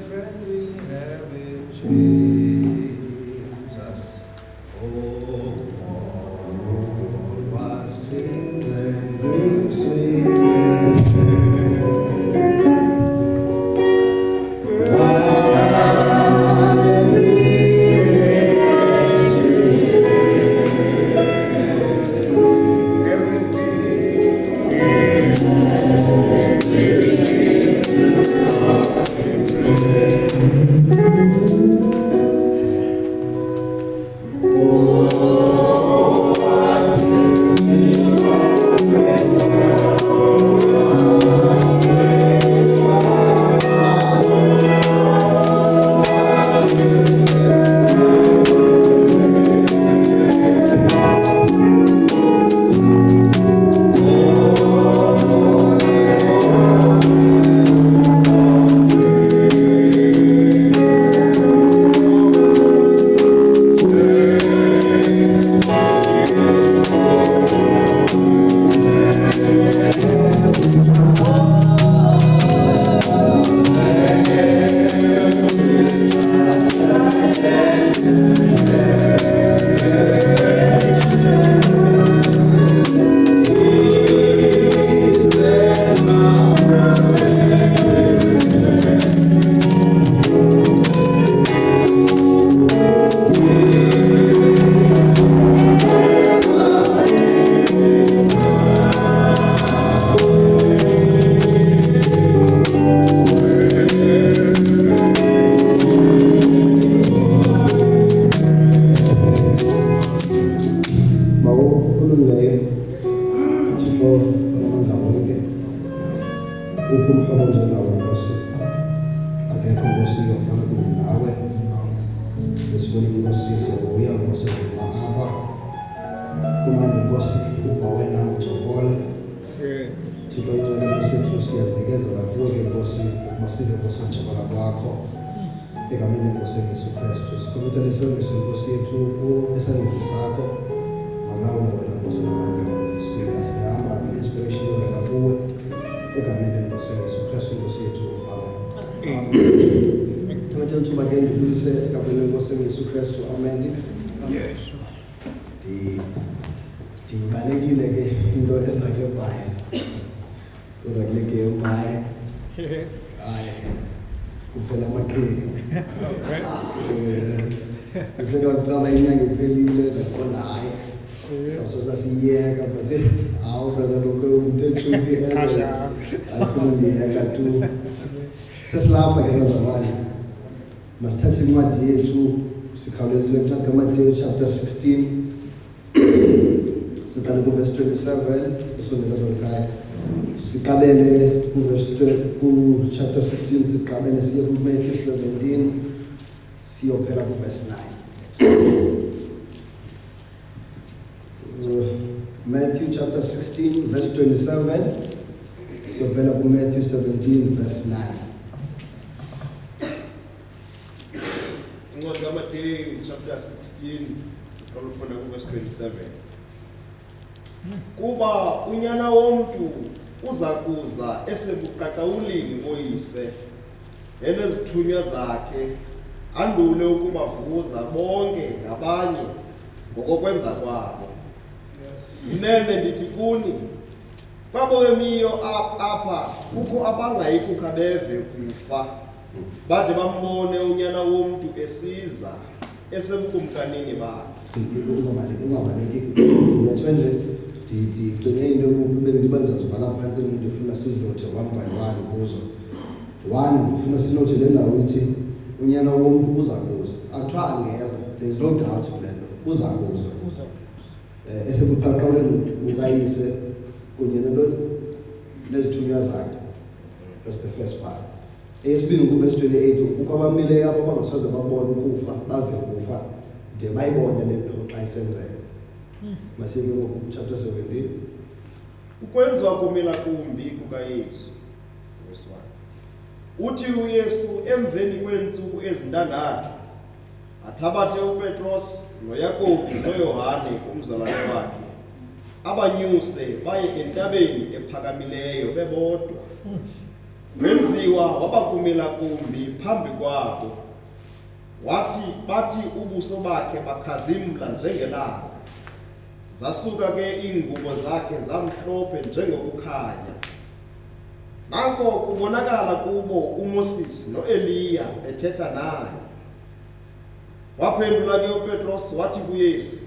friend we have in Jesus. Oh, what sins and griefs we sesilapha ke bazalwane masithathe incwadi yethu sikhawulezile kuthanda Matthew chapter 16 siqale ku verse 27 isondela lokhaya siqabele ku verse ku chapter 16 siqabele siye ku Matthew 17 siyophela ku verse 9 Matthew chapter 16 verse 27 siyophela ku Matthew 17 verse 9 Matthew chapter 16 siqala ukufunda ku verse 27 kuba unyana womntu uza kuza esebuqaqawulini oyise enezithunywa zakhe andule ukubavuza bonke ngabanye ngokokwenza kwabo inene ndithi kuni kwabo bemiyo apha kukho abangayikuka beve kufa bade bambone unyana womntu esiza esebukumkanini bakhe ungabaleki mthenze ngicenge into kube ndibanzazibhala phansi into efuna sizilothe one by one kuzo one ufuna silothe le ndawo ithi unyana womntu uza kuza athiwa angeza there is no doubt kulento uza kuza esebuqaqawuleni ukayise kunye nezithunywa zakhe. That's the first part. Eyesibini ku verse 28 kukho abamile abo bangasoze babone ukufa bave kufa de bayibone lento xa isenzeka. Masike ngoku chapter 17 ukwenziwa kumila kumbi kukaYesu verse 1 uthi uYesu emveni kweentsuku ezintandathu athabathe uPetros noYakobi noYohane umzalwane wakhe abanyuse baye entabeni ephakamileyo bebodwa wenziwa wabakumela kumbi phambi kwabo. Bathi ubuso bakhe bakhazimla njengelanga. Zasuka ke iingubo zakhe zamhlophe njengokukhanya. Nanko kubonakala kubo uMoses noEliya bethetha naye. Waphendula ke uPetros wathi kuYesu,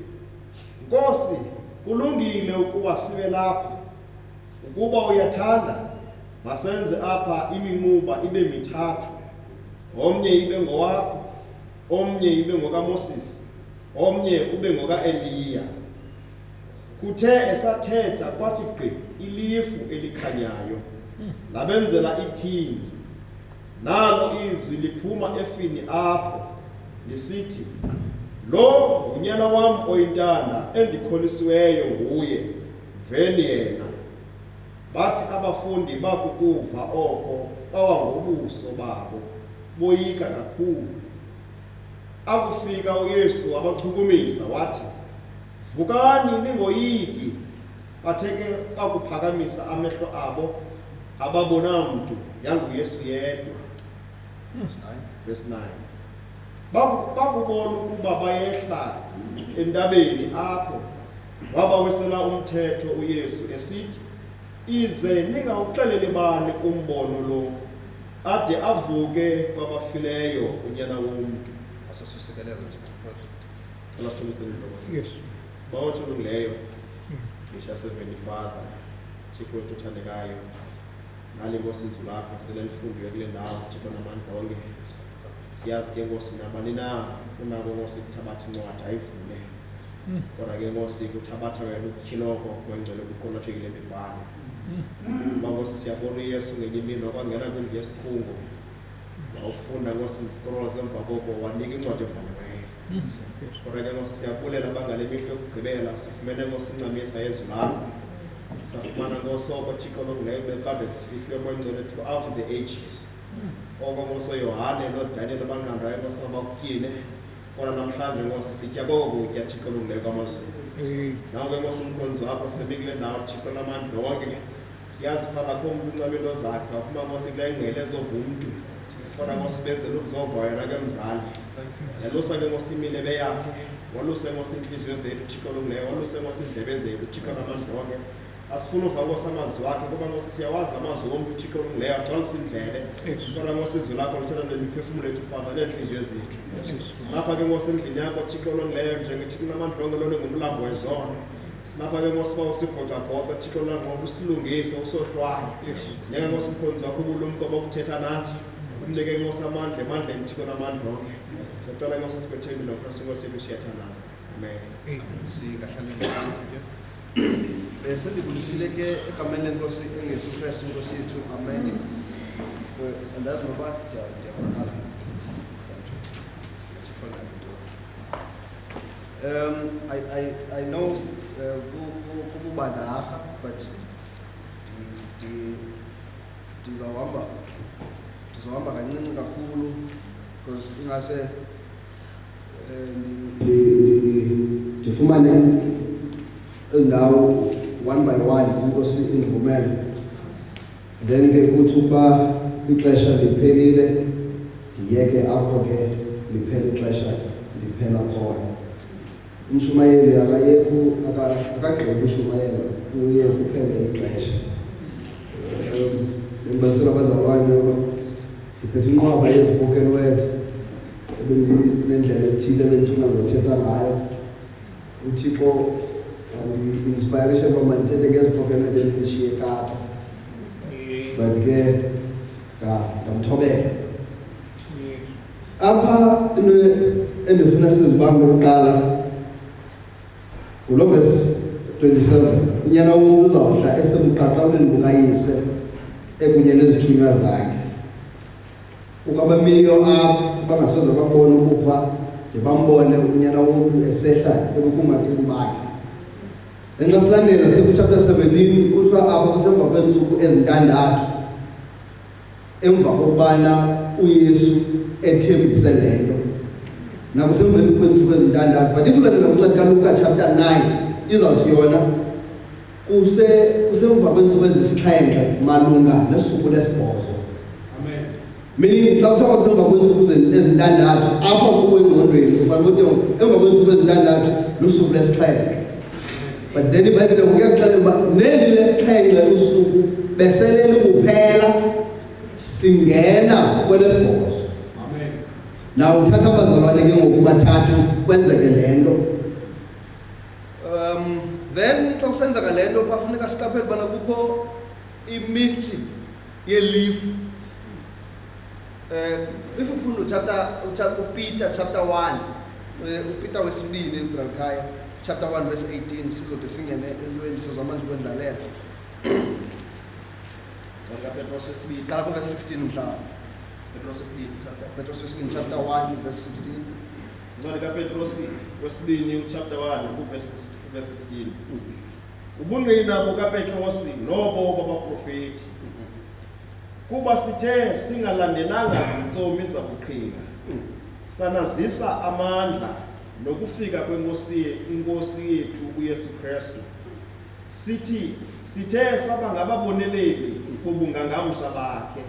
Nkosi, kulungile ukuba sibe lapha. Ukuba uyathanda, masenze apha iminquba ibe mithathu. Omnye ibe ngowakho, omnye ibe ngokaMoses, omnye ube ngokaEliya. Kuthe esathetha kwathi gqi ilifu elikhanyayo. Labenzela ithinzi. Nalo izwi liphuma efini apho lisithi, Lo ngunyana wam oyintanda endikholisiweyo nguye, mveni yena. Bathi abafundi bakukuva oko bawa ngobuso babo, boyika kakhulu. Akufika uYesu wabachukumisa wathi, Vukani ningoyiki. Bathe ke bakuphakamisa amehlo abo, ababona mntu yanguYesu yedwa. Verse 9. Bakubona ukuba bayehla entabeni apho, wabawisela umthetho uYesu esithi, Ize ningawuxeleli bani umbono lo, ade avuke kwabafileyo unyana womntu. Yes. Bawathi ulungileyo, ngisha 70 Father, Thixo wethu othandekayo, nali Nkosi izwi lakho selelifundiwe kule ndawo, Thixo namandla wonke. Siyazi ke Nkosi nabani na unako Nkosi ukuthabatha incwadi ayivule. Kodwa ke Nkosi ukuthabatha wena ukutyhiloko kwengcwele kuqulathekile embibhalo. Nkosi siyabona uYesu ngenye imini wakwangena kwindlu yesikhungo. Wawufunda Nkosi izikrola zemva koko wanika incwadi evaliweyo. Kodwa ke Nkosi siyabulela bangale mihlo yokugqibela sifumene Nkosi incamisa yezwi lakho. Safumana Nkosi oko Thixo longileyo bekade sifihlwe kwengcwele throughout the ages. Oko Nkosi Yohane noDaniel abanqandayo Nkosi abakutyile. Kodwa namhlanje Nkosi sitya koko kutya Thixo longileyo kwamazulu. Nawe ke Nkosi umkhonzi wakho semikule ndawo Thixo lamandla wonke. Siyazi Father kho umuntu unqabe into zakhe waphuma Nkosi kule ngqele ezova umntu. Kodwa Nkosi bezele ukuzova yena ke mzali. Yalusa ke Nkosi imilebe yakhe, waluse Nkosi inhliziyo zethu Thixo longileyo, waluse Nkosi indlebe zethu Thixo lamandla wonke. Asifuna uva Nkosi amazwi akhe kuba Nkosi siyawazi amazwi omntu Thixo longileyo agcwalisa indlebe. Kodwa Nkosi izwi lakho lithetha nemiphefumulo yethu Father neenhliziyo zethu. Sinapha ke Nkosi endlini yakho Thixo longileyo njengeThixo lamandla wonke lolo ngumlambo wezono. Sinapha ke Nkosi bawusigocagota Thixo langoba usilungise usohlwayo. Njenge Nkosi umkhonzi wakho ubulumko bokuthetha nathi. Umnike Nkosi amandla emandleni Thixo lamandla wonke. Sicela Nkosi sibethembile ngoKristu Nkosi yethu siyathandaza. Amen. Singahlala phansi ke. Sendibulisile ke egameni lenkosi engesu Kristu Nkosi yethu. Amen. Andazi noba ndiyafakala. I know kukuba narha but ndizawuhamba kancinci kakhulu because ingase ndifumane ezindawo one by one Nkosi indivumele. Then ke kuthi ukuba ixesha liphelile ndiyeke apho ke liphele ixesha liphela khona. Umshumayeli akagqibi ushumayela uye kuphele ixesha. Ndibasela abazalwane ndiphethe inqwaba ye-spoken word ebendinendlela ethile ebendithuna zothetha ngayo. uThixo andi-inspiration uba mandithethe nge-spoken word endizishiye Kapa, but ke ngamthobela. Apha into endifuna sizibambe kuqala ngulo verse 27. Unyana womntu uzawuhla esebuqaqawuleni bukayise ekunye nezithunywa zakhe. Ukabamiyo apha bangasoze babone ukufa de bambone unyana womntu esehla ekukumakeni bakhe. Nxa silandela sekuchapter 17 kuthiwa apha kusemva kweentsuku ezintandathu emva kokubana uYesu ethembise le nto. Nakusemveni kweentsuku ezintandathu, but if ulandela kuncwadi kaLuka chapter 9 izawuthi yona kusemva kweentsuku ezisixhenxe malunga nesuku lesibhozo Meaning xa kuthiwa kusemva kweentsuku ezintandathu apha kuwe engqondweni ufanele ukuthi emva kweentsuku ezintandathu lusuku lesixhenxe. But then iBhayibhile kuyakuxelela uba neli lesixhenxe usuku besele lukuphela singena kwelesibhozo. Amen. Now uthatha abazalwane ke ngoku bathathu kwenzeke le nto. Then xa kusenzeka le nto phaa funeka siqaphele ubana kukho i-mystery ye-leaf. If ufunda uPeter chapter 1, uPeter wesibini eBrakhaya chapter 1 verse 18 sizode singene entweni sizamanje ukwendalela. Petros wesibini. Qala ku verse 16 mhlawumbe. Petros wesibini chapter. Petros wesibini chapter 1 verse 16. Incwadi kaPetros wesibini chapter 1 verse 16. Ubungqina bukaPetros lobo babaprofeti. Kuba sithe singalandelanga zintsomi zabuqhinga. Sanazisa amandla nokufika kwenkosi yethu uYesu Kristu. Sithe saba ngababoneleli bobungangamsha bakhe.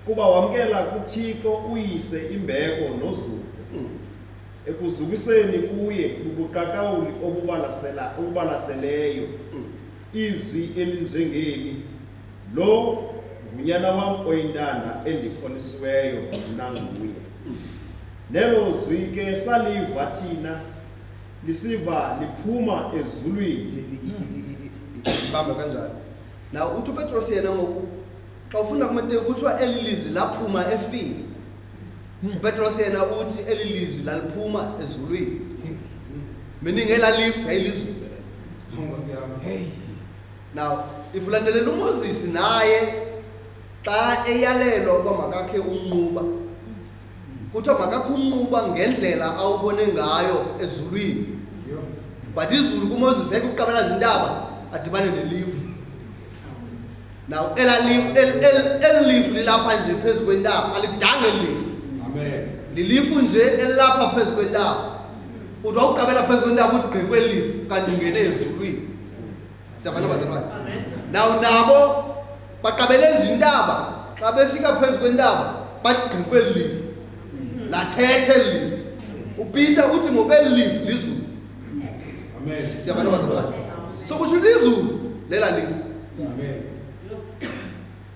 Kuba wamkela kuThixo uyise imbeko nozuko. Ekuzukiseni kuye bubuqaqawuli obubalaseleyo. Izwi elinjengeli lo ngunyana wam oyintanda endikholisiweyo nanguye. Nelo zwi ke saliva thina lisiva liphuma ezulwini. Bamba kanjalo. Now uthi uPetros yena ngoku xa ufunda kuMateyu kuthiwa eli lizwi laphuma efini. uPetros yena uthi eli lizwi laliphuma ezulwini. Meaning elalifa yayilizwi. Hey. Now if ulandelela uMoses naye xa eyalelwa uba makakhe umnquba kuthiwa makakhe umnquba ngendlela awubone ngayo ezulwini. But izulu kuMoses ekuqabela izintaba adibane nelifu. Now elilifu lilapha nje phezu kwentaba alidanga elifu. Amen. Lilifu nje elapha phezu kwentaba. Uthi awuqabela phezu kwentaba ugqi kwelifu kanti ungene ezulwini. Siyabona bazalwane. Amen. Now nabo baqabele nje intaba xa befika phezu kwentaba bagqi kwelifu. Lathethe elifu. uPeter uthi ngobelifu lizulu. Amen. Siyabona bazalwane. So kusho izulu lela lifu. Amen.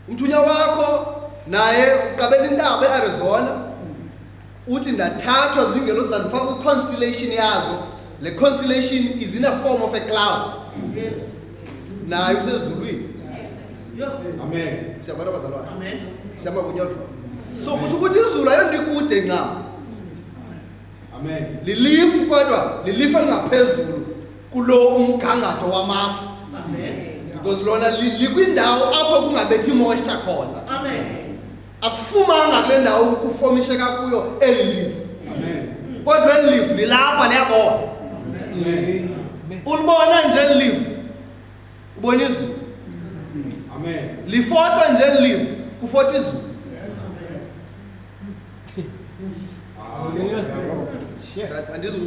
Umthunya wakho naye uqabela intaba eArizona uthi ndathathwa zingelo zandifaka kwi-constellation yazo. Le constellation is in a form of a cloud. Yes. Naye usezulwini. Amen. Siyabona bazalwane. Amen. Siyama kunyolfa. So kusho ukuthi izulu ayonto ikude ncam. Amen. Lilifu kodwa lilifa ngaphezulu kulo umgangatho wamafu. Amen. Because lona likwindawo apho kungabethi moisture khona. Amen. Akufumanga kule ndawo kufomisheka kuyo elilifu. Amen. Kodwa elilifu lilapha liyabona. Amen. Ulibona nje elilifu. Ubona izulu. Amen. Lifotwa nje elilifu kufotwa izulu. Andizu.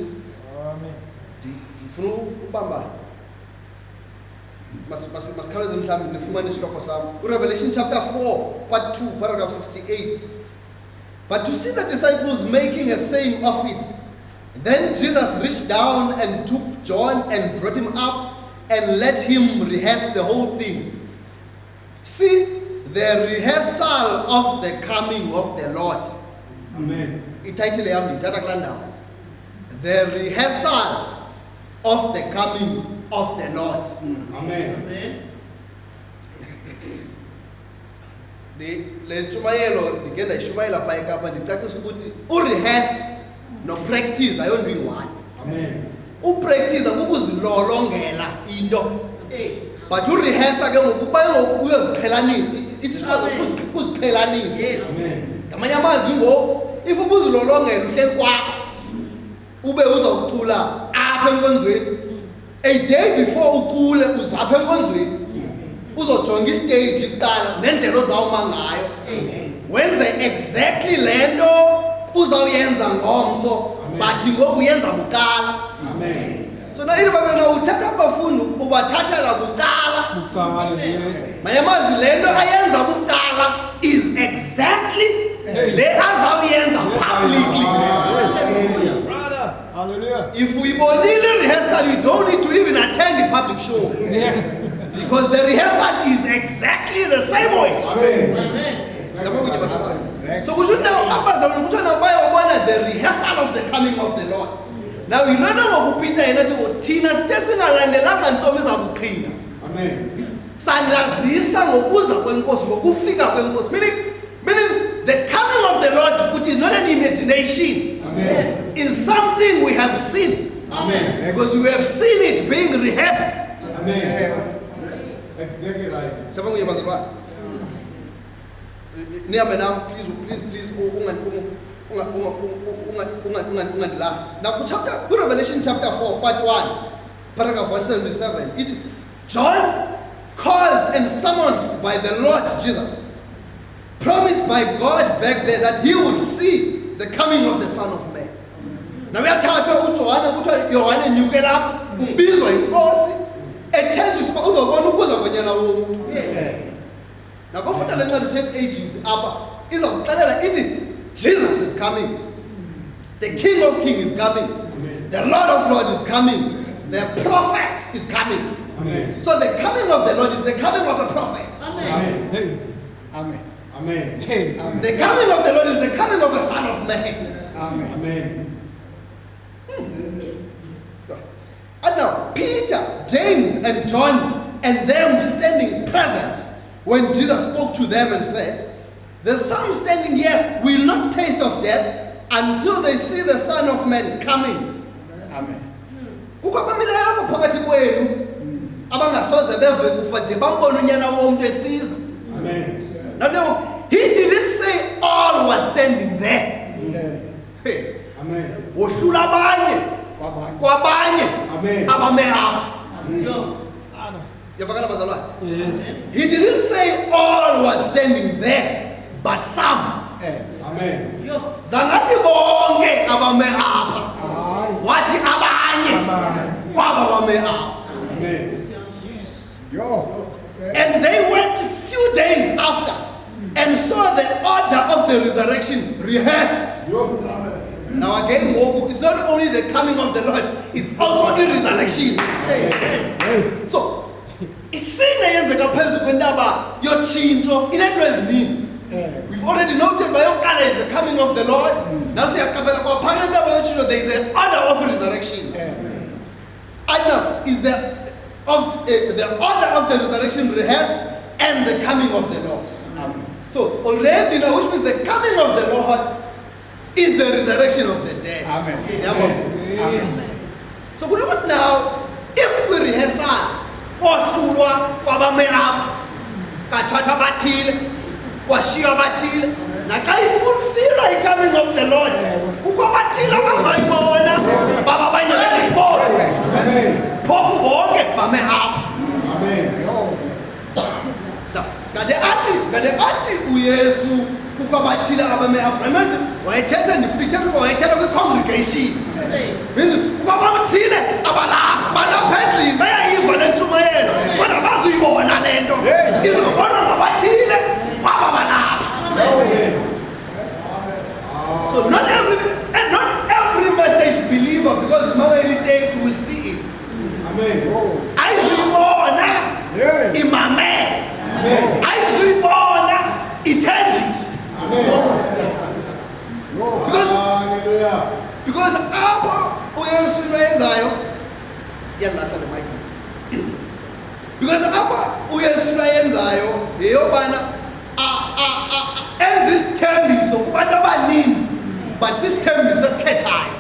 Ndifuna ubamba. Masikhawuleze mhlawumbi nifumane isihloko sami. Revelation chapter 4 part 2 paragraph 68. But to see the disciples making a saying of it, then Jesus reached down and took John and brought him up and let him rehearse the whole thing. See the rehearsal of the coming of the Lord. Amen. Ititle yam ndithatha kulaa ndawo. The rehearsal of the coming of the Lord. Amen. Amen. Le ntshumayelo ndike ndayishumayela phaa eKapa ndicacisa ukuthi urehearse nopractice ayonto iyi-one. Amen. Upractice kukuzilolongela into. Hey. But urehearse ke ngoku kuba ngoku uyoziqhelanisa. Isikwazi ukuziqhelanisa. Yes. Amen. Ngamanye amazwi ngoku if ubuzilolongela uhleli kwakho ube uzawucula apha enkonzweni. A day before ucule uzapha enkonzweni. Uzojonga istage kuqala nendlela ozawuma ngayo. Wenze exactly lento uzawuyenza ngomso but ngoku uyenza buqala. Amen. So na into babena uthatha abafundi ubathatha buqala. Amen. Mayamazi lento ayenza buqala is is exactly le azawuyenza publicly. Brother, hallelujah. If we bonile rehearsal, you don't need to even attend the public show. Because the rehearsal is exactly the same way. So we should now the rehearsal of the coming of the Lord. Now you know Peter and Tina Stessing and the Lamb Thomas Abukrina. Sandazisa ngokuza kwenkosi ngokufika kwenkosi. Meaning the coming of the Lord, which is not an imagination, is something we have seen. Because we have seen it being rehearsed. Exactly right. Someone will say, Now, Revelation chapter 4, part 1, paragraph 177. John, called and summoned by the Lord Jesus, promised by God back there that he would see the coming of the Son of Man. Now we are talking about Yohane Nyukela, ubizwa inkosi, ethenjiswa uzobona ukuza kwenyana womuntu. Now go funda lencwadi church ages apha izakuxelela ithi Jesus is coming. The King of Kings is coming. The Lord of Lords is coming. The prophet is coming. So the coming of the Lord is the coming of a prophet. Amen. Amen. Amen. The coming of the Lord is the coming of a Son of Man. Amen. And now Peter, James, and John, and them standing present when Jesus spoke to them and said, "There's some standing here will not taste of death until they see the Son of Man coming." Amen. Kukho abamileyo apho phakathi kwenu abangasoze beve kufa de bambone unyana womuntu esiza. Amen. Now, he didn't say all were standing there. Hey. Amen. Wohlula abanye kwabanye Amen. abame apha. Yavakala bazalwane? He didn't say all were standing there, but some. Amen. Zangathi bonke abame apha. Wathi abanye kwaba bame apha. Amen. And they went a few days after and saw the order of the resurrection rehearsed. Now again, it's not only the coming of the Lord, it's also the resurrection. So, isine yenzeka phezu kwendaba yotshintsho inento ezininzi. We've already noted by yokuqala is the coming of the Lord. Now siyaqaphela kwaphana indaba yotshintsho, there is an order of resurrection. And now is the order of the resurrection rehearsed and the coming of the Lord. So already now, which means the coming of the Lord is the resurrection of the dead. Amen. So what now? If we rehearse kwahlulwa kwabame apha kathatha bathile kwashiya bathile naxa ifulfila coming of the Lord kukho bathile abazayibona baba abanye bengayibona. Phofu bonke bame apha. Kade athi uYesu kukho bathile abame apha. Manje wayethetha ndipicture ukuba wayethetha kwi-congregation. Kukho abathile abalapha balapha endlini bayayiva le ntshumayelo kodwa bazuyibona le nto izobonwa ngabathile kwaba balapha. So not every message believer, because many days will see it. Ayizuyibona imame. Ayizuyibona ithenjiswe. Because apha uYesu layenzayo yalahla le mic. Because apha uYesu layenzayo yeyobana enza isithembiso kubantu abaninzi, but sisithembiso esikhethayo.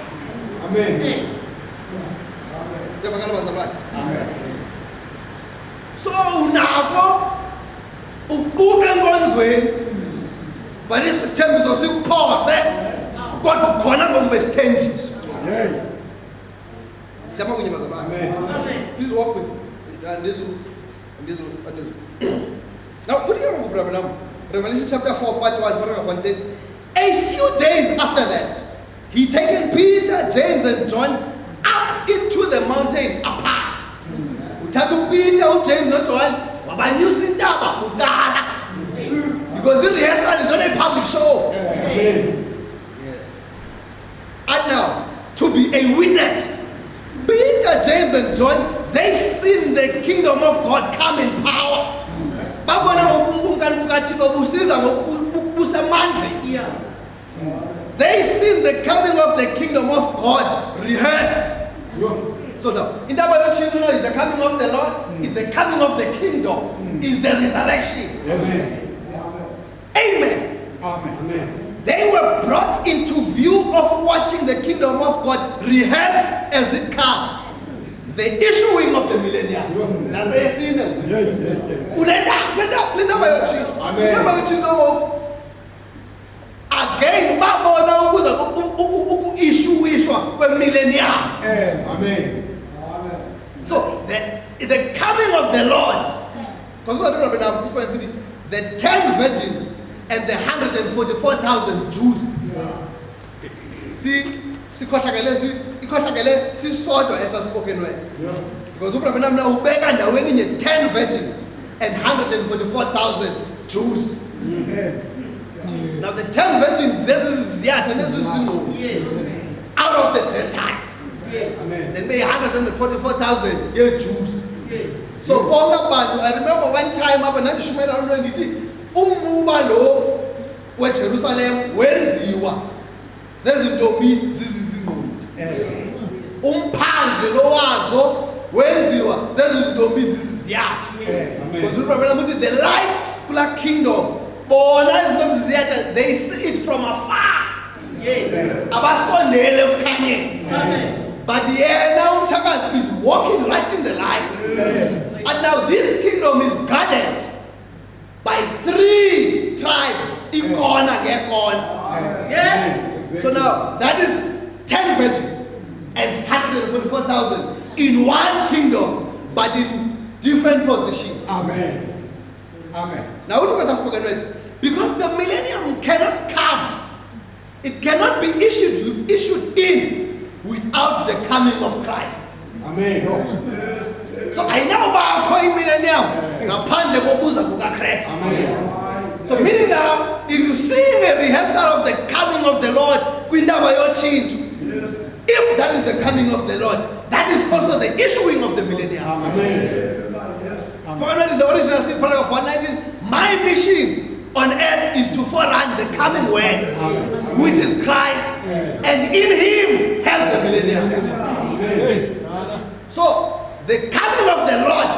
Yavakala bazalwane? So unako uquka enkonzweni, but isithembiso sikuphose kodwa ukhona ngombe sithenjiswe. Siyama kunye bazalwane? Please walk with me. Now, put it on Revelation chapter 4, part 1, paragraph 130. A few days after that, he taken Peter, James, and John up into the mountain apart. Uthatha Peter, James, and John wabanyusa intaba kuqala. Because the rehearsal is not a public show. Amen. And now, to be a witness, Peter, James, and John, they seen the kingdom of God come in power. They seen the coming of the kingdom of God rehearsed. So now, in that way, is the coming of the Lord, is the coming of the kingdom, is the resurrection. Amen. Amen. Amen. They were brought into view of watching the kingdom of God rehearsed as it comes. The issuing of the millennium. That's what you see them. Again, babona ukuishuishwa kwemillennium. Amen. So the coming of the Lord, because the 10 virgins and the 144,000 Jews. See, ikhohlakele sisodwa esaspoken word. Because uProfessor now ubeka ndaweni 10 virgins and 144,000 Jews. Now the 10 virgins, out of the Gentiles. Then they 144,000 Jews. So all about, I remember one time up and Shumela umuba lo weJerusalem wenziwa zezintombi zizizinqondi. Umphandle lo wazo wenziwa zezintombi ziziyatha. Because remember the light kula kingdom bona izintombi ziziyatha, they see it from afar. Abasondele ukukhanyeni. But now Chagas is walking right in the light. And now this kingdom is guarded by 3 tribes. Ikona ngekona. Yes. So now that is 10 virgins and 144,000 in one kingdom, but in different positions. Amen. Amen. Now what was I spoken with? Because the millennium cannot come. It cannot be issued in without the coming of Christ. Amen. So I know about millennium. Now pande bobuza kukaKristu. Amen. So meaning now, if you see a rehearsal of the coming of the Lord, if that is the coming of the Lord, that is also the issuing of the millennium. Amen. Spoken is the original sin, paragraph 119. My mission on earth is to forerun the coming word, which is Christ, and in Him has the millennium. So the coming of the Lord,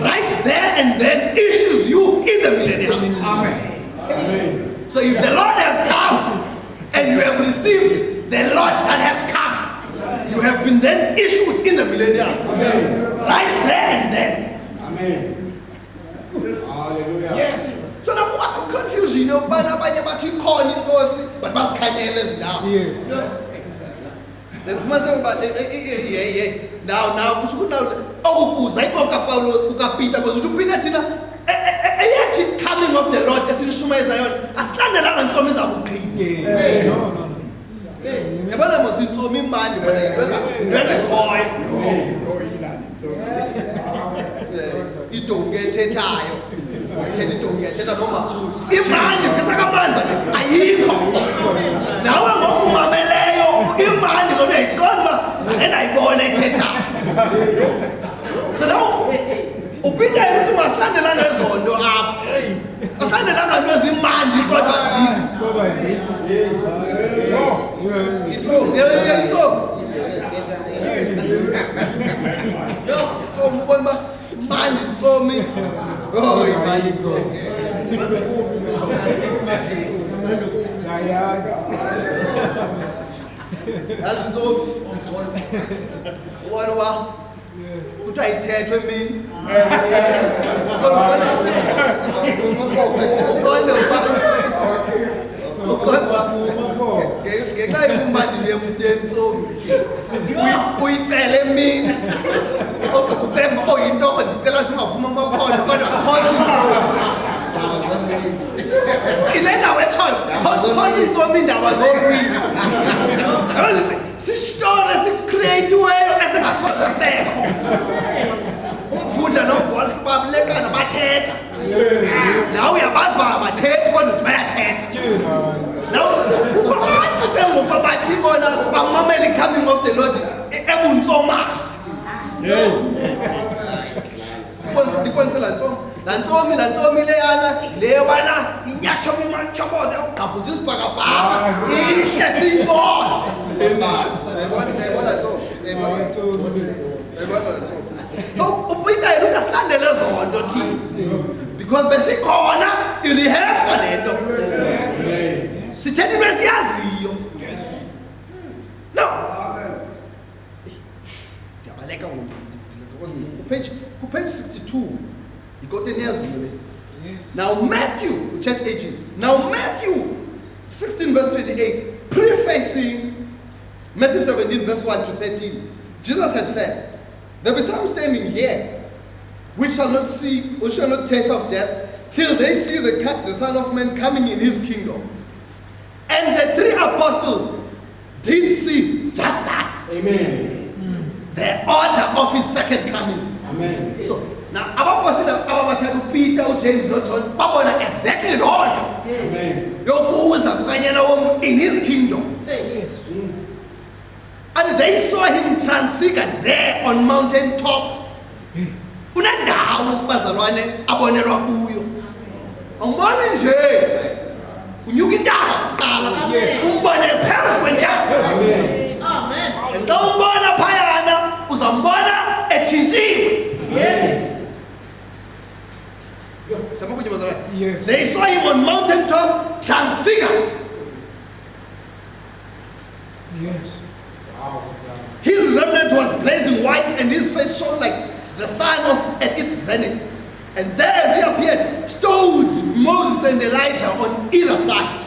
right there and then, issues you in the millennium. Amen. So if the Lord has come and you have received the Lord that has come, you have been then issued in the millennium. Amen. Right there and then. Amen. Hallelujah. Yes. So now what confusion, you know, but you call him but must kanyele now. Then now okubuza iqoqa Paulo ukaPeter because uPeter thina eyathi coming of the Lord esinishumayeza yona asilandelanga insomi zabuqhinga. No. Yes. Yabona mos insomi imandi bona ngekhoyo. Idonke ethethayo. Athethe idonke ethetha nomakhulu. Imandi fisa kamandla ayikho. Nawe ngokumameleyo imandi ngoba iqonda zange ayibone ethethayo. So now, uPeter ukuthi masilandelanga ezondo apha. Asilandelanga into ezimandi kodwa azikho. It's all. So mbona mandi ntomi. Oh, imandi ntomi. Yazi ntomi. Wona kuthiwa ithethwe mina. Uqonda ngenxa yokumbandi yentsomi uyicele mina ucemba oyinto ndicela singaphuma amaphondo kodwa khosi ile ndawo etshoyo khosi intsomi indaba zokwini sisitori esicreatiweyo esingasoze sibekho. Umfunda nomfo babalekana bathetha Now uyabazi bathethi kodwa uthi bayathetha. Now kukho abantu ke ngoku bathi bona bamamela coming of the Lord ebuntsoma. Ndikonsela lantsomi leyana leyo bana inyatshomi matshoboze ukugqabhuza isibhakabhaka ihle siyibona. So uPeter yena uthi asilandele zonto thina because besikhona irehearse lento sithetha into esiyaziyo. No, ndiyabaleka page 62 you got 10 years in. Now Matthew, church ages. Now Matthew 16 verse 28, prefacing Matthew 17 verse 1 to 13, Jesus had said, there be some standing here which shall not see, which shall not taste of death, till they see the Son of Man coming in his kingdom. And the 3 apostles did see just that. Amen. The order of his second coming. Amen. So now ababathathu Peter, James, no John, babona exactly the order. Amen. Yokuza kukanyana in his kingdom. And they saw him transfigured there on mountain top. Unandawo bazalwane abonelwa kuyo. Awuboni nje. Unyuka intaba qala. Umbone phezu kwentaba. Amen. And xa umbona phayana uzambona etshintshiwe. Yes. Yes. They saw him on mountain top transfigured. Yes. His remnant was blazing white and his face shone like the sun at its zenith. And there as he appeared stood Moses and Elijah on either side.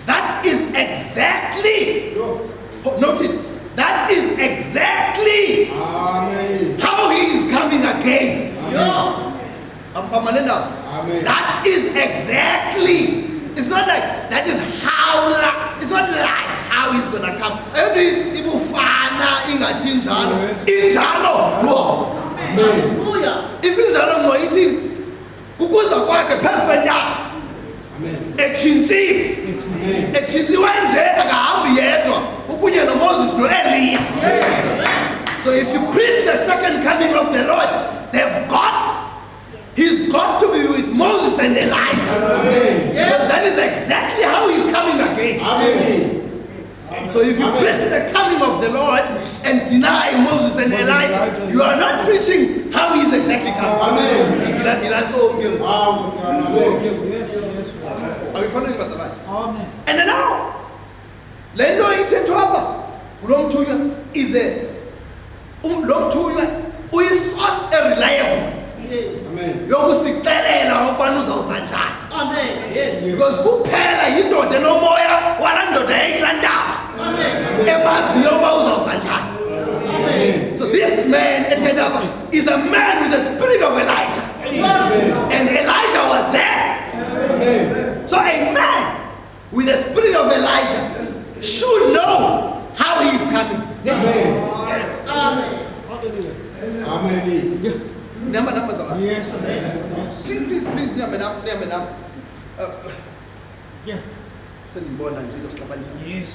That is exactly, note it, that is exactly Amen. how he is coming again. Amen. That is exactly, it's not like, that is how, it's not like how he's going to come. Every ibufana ingathi njalo. Injalo ngo. Amen. If injalo ngo ithi kukuza kwakhe phezu kwentaba. Amen. Etshintshiwe. Amen. Etshintshiwe nje akahambi yedwa ukunye noMoses noEliya. So if you preach the second coming of the Lord, he's got to be with Moses and Elijah. Amen. Because that is exactly how he's coming again. Amen. So if you preach the coming of the Lord and deny Moses and Elijah, you are not preaching how he is exactly coming. Amen. Are you following us? Amen. And now, lendo itethwapha kulomthunywa is a lomthunywa is a reliable. Amen. Yokusixelela ukubana uzawuza njani. Amen. Yes. Because kuphela yindoda enomoya walandoda yayilandaba. Amen. Emaziyo uba uzawuza njani. Amen. So this man ethetha is a man with the spirit of Elijah. Amen. And Elijah was there. Amen. So a man with the spirit of Elijah should know how he is coming. Amen. Amen. Amen. Number zala. Yes. Please niyame nam. Yeah. Sendibona nje izosixabanisa. Yes.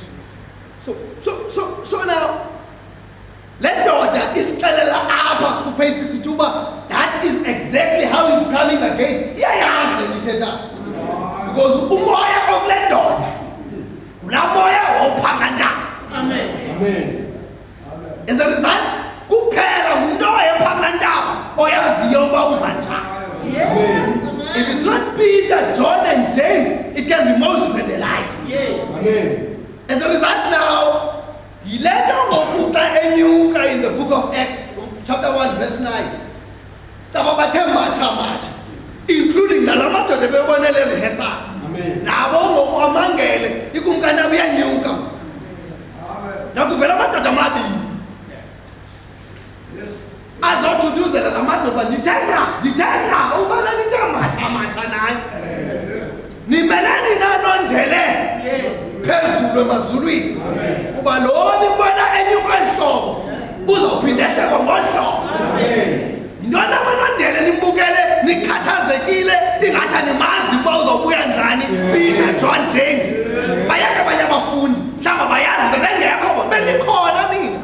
So now, le ndoda isixelela apha kupage 62 uba that is exactly how he's coming again. Iyayazi le ithetha. Because umoya okule ndoda ngulaa moya wawuphakantaba. Amen. Amen. As a result, kuphela ngumuntu owayephakantaba oyaziyo uba uza njani. Yes. If it's not Peter, John and James, it can be Moses and Elijah. Yes. Amen. As a result now, he led on ngokuxa enyuka in the book of Acts, chapter 1, verse 9. Tababathe matsha, including nalamadoda bebonele rehearsal. Amen. Nabo ngokwamangele ikumkana buyanyuka. Nakuvela amadoda amabili. Azothuduzela lamadoda ndithenga ubana nithe matsha naye. Nimelani nanondele. Yes. Phezulu emazulwini kuba lo nimbona enyuka ihlobo uzawuphinda ehlekwa ngohlobo. Yintoni amanondele nimbukele nikhathazekile ingathi animazi uba uzobuya njani Peter John James bayake abanye abafundi mhlawumbi bayazi bebengekho belikhona nini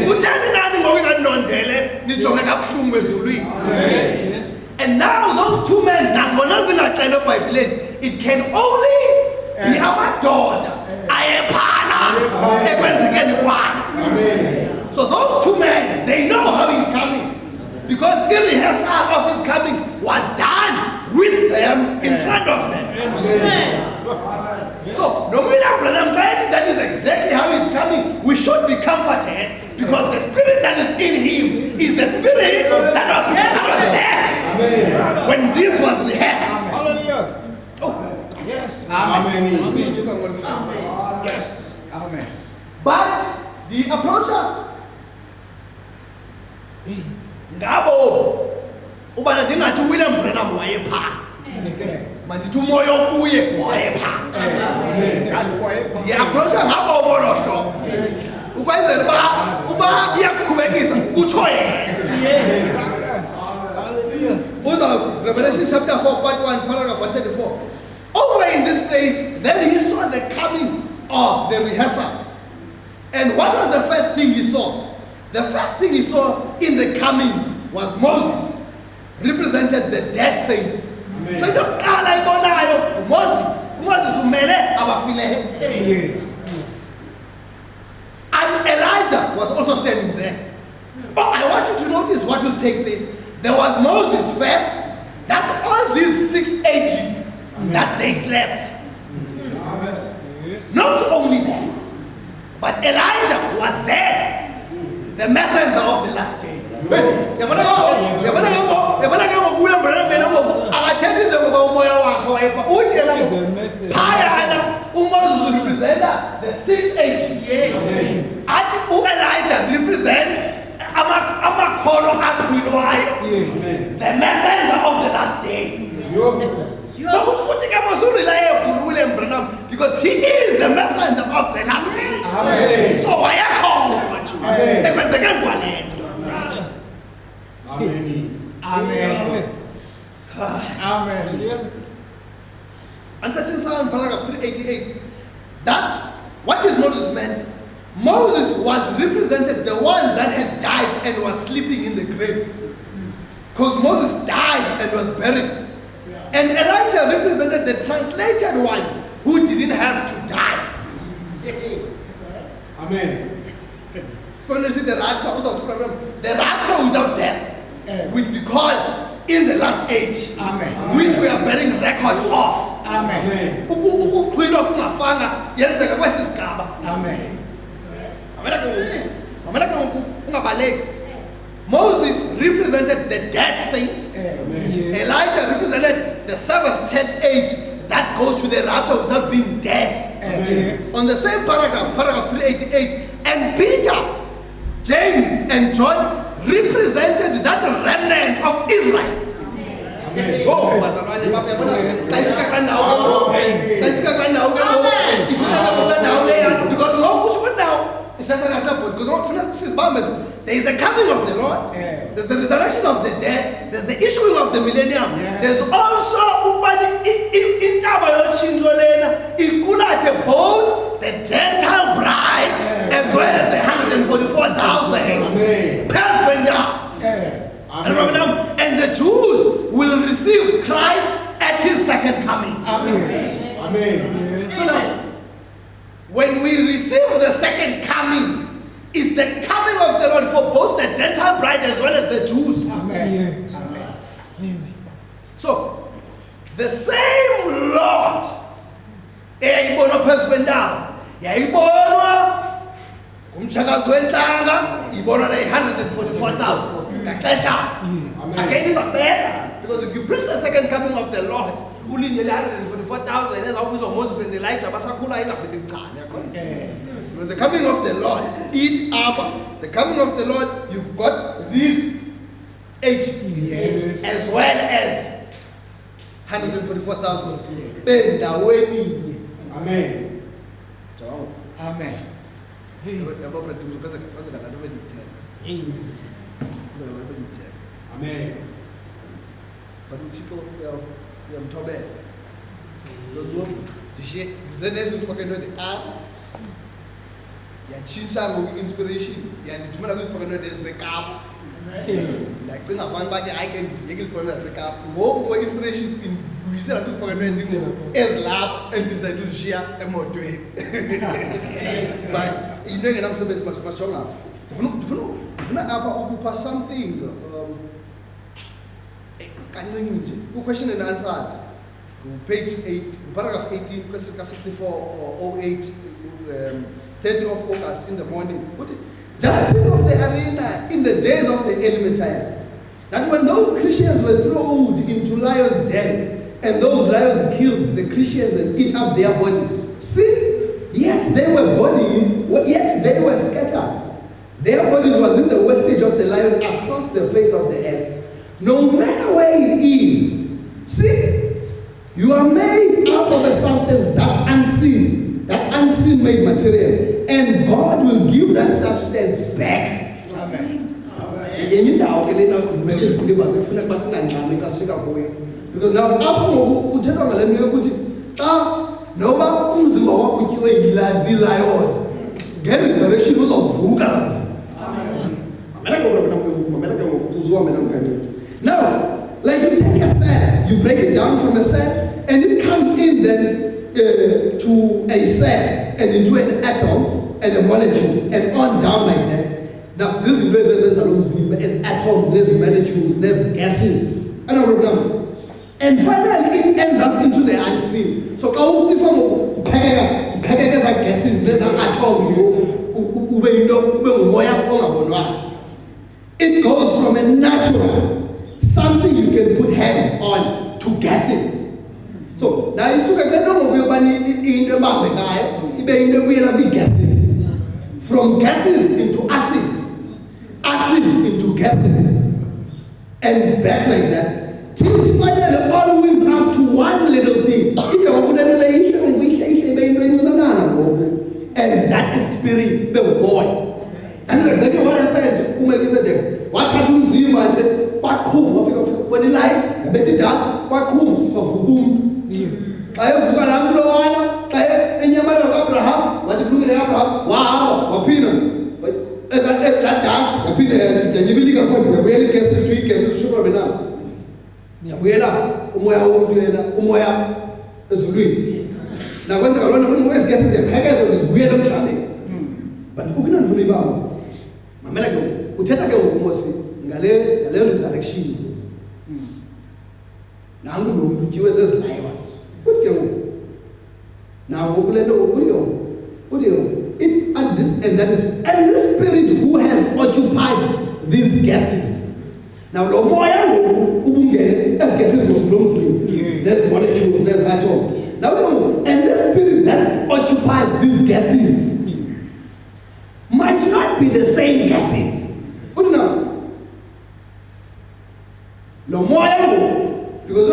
kutheni nani ngokungandondele nijonge kabuhlungu ezulwini. And now those two men nangona zingaxelwe eBhayibhileni it can only be amadoda ayephana ekwenzekeni kwayo. So those two men, they know how he's coming. Because the rehearsal of his coming was done with them, in front of them. So, no matter that is exactly how he's coming. We should be comforted because the spirit that is in him is the spirit that was there when this was rehearsed. Hallelujah. Oh, Yes. Amen. Yes. Amen. but the approacher, ngabo ubana ndingathi William Branham wayepha mandithi umoya okuye wayepha ndiapproacha ngabo ubolohlo ukwenzela uba iyakuqhubekisa kutsho yena uzawuthi Revelation chapter 4 part 1 paragraph 134 over in this place then he saw the coming of the rehearsal. And what was the first thing he saw? The first thing he saw in the coming was Moses, represented the dead saints. So you don't call like Moses. Moses umele abafileyo. Yes. And Elijah was also standing there. But I want you to notice what will take place. There was Moses first. That's all these 6 ages that they slept. Not only that, but Elijah was there. The messenger of the last day. Moses represents the 6 ages. Elijah represents the messenger of the last day. So William Branham because he is the messenger of the last day. Amen. So why are called? Amen. Amen. Amen. And certain Psalm paragraph 388 that what is Moses meant? Moses was represented the ones that had died and was sleeping in the grave. Because Moses died and was buried. And Elijah represented the translated ones who didn't have to die. Amen. Especially the rapture without death will be called in the last age. Amen. Which we are bearing record of. Amen. Amen. Moses represented the dead saints. Amen. Elijah represented the 7th church age that goes to the rapture without being dead. Amen. On the same paragraph 388, and Peter, James, and John represented that remnant of Israel. Oh, because there is a coming of the Lord, there's the resurrection of the dead, there's the issuing of the millennium, there's also both the Gentile bride as well as the 144,000 and the Jews will receive Christ at his second coming. Amen. Amen. So now, when we receive the second coming, it's the coming of the Lord for both the Gentile bride as well as the Jews. Amen. So, the same Lord, kumshakazi wenhlanga ibona na 144,000 ngaxesha. Again, it's better because if you preach the second coming of the Lord, ulindele 144,000 ezawubizwa Moses and Elijah basakhula izaphinda ichane yakho. Because the coming of the Lord, each hour, the coming of the Lord, you've got these ages as well as 144,000 bendaweni. Amen. Amen. Amen. but uthixo uyamthobela. Because ngoku ndize nezi spoken word apha yatshintsha ngoku inspiration yandithumela kwi-spoken word ezisekapa. Ndacinga abantu uba ke hayi ke ndiziyeke i-spoken word zasekapa. Ngoku kwe-inspiration ndibuyisela kwi-spoken word ezilapha endizayithi uzishiya emotweni. But into engenamsebenzi masijonge apha. Ndifuna apha ukupha something kancinci nje ku-question and answers page 8 paragraph 18 question ka-64 or 08 30 of August in the morning. Just think of the arena in the days of the Elementites, that when those Christians were thrown into lions' den and those lions killed the Christians and eat up their bodies, see, yet they were scattered. Their bodies was in the wastage of the lion across the face of the earth. No matter where it is, see, you are made up of a substance that's unseen made material, and God will give that substance back. Amen. Because now uthethwa ngale nto yokuthi xa noba umzimba wakho utyiwe ziilions nge-resurrection uzawuvuka la mzimba. Now, like you take a cell, you break it down from a cell, and it comes in then to a cell and into an atom and a molecule and on down like that. Now, this is as atoms, there's molecules, there's gases. And finally, it ends up into the unseen. So, gases, there's atoms. It goes from a natural, something you can put hands on, to gases. So, now you look at gases. From gases into acids, acids into gases, and back like that, till finally all wins up to one little thing. And that is spirit, the boy. That is exactly what happened to Melchizedek. What happened to him? When he lied, I bet it does. What cool of whom? I have Abraham, what did you do Abraham? Wow, Wapina. That does, Wapina, and you really got one. We really get this 3 cases, sugar enough. We are Umoya, as we. Now, once I learned when West guesses and hackers on this weird family. But who can only bow? Mamelago, who take a Mosi, Gale resurrection. Now I'm going to give us as lions. What go? Now, and this spirit who has occupied these gases. Now, no more as gases was sleep. There's molecules, there's atoms. Now, and this spirit that occupies these gases might not be the same gases. What do you know? No more, because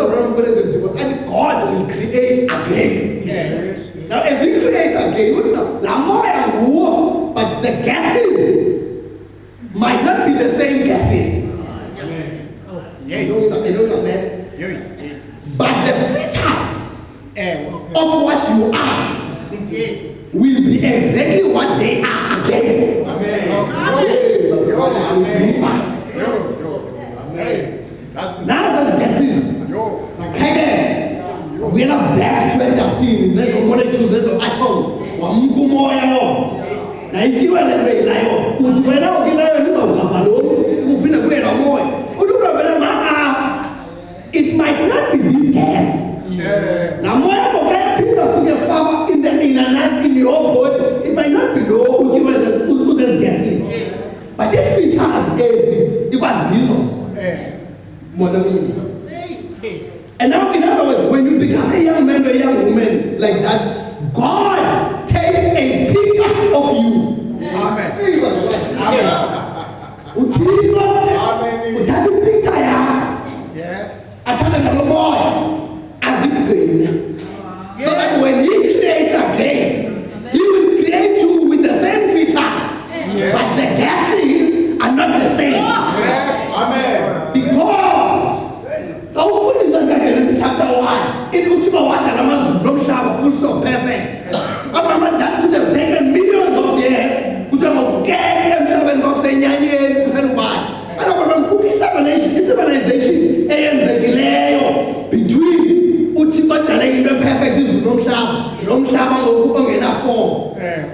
God will create again. Yes. Now, as He creates again, what do you know? But the gases might not be the same gases. But the features of what you are will be exactly what they are again. Now those gases, we are not back to a destiny. There's a molecule, there's an atom. Now if you are a lion, it might not be this gas. Now, in your body, it might not be who's gases. But if it has gas, it was Jesus. And now, in other words, when you become a young man or a young woman like that, God takes a picture of you. Amen. Uthatha picture yakho. Athatha nalo moya azigcine. So that when He creates again, He will create you with the same features. But the gases are not the same. Because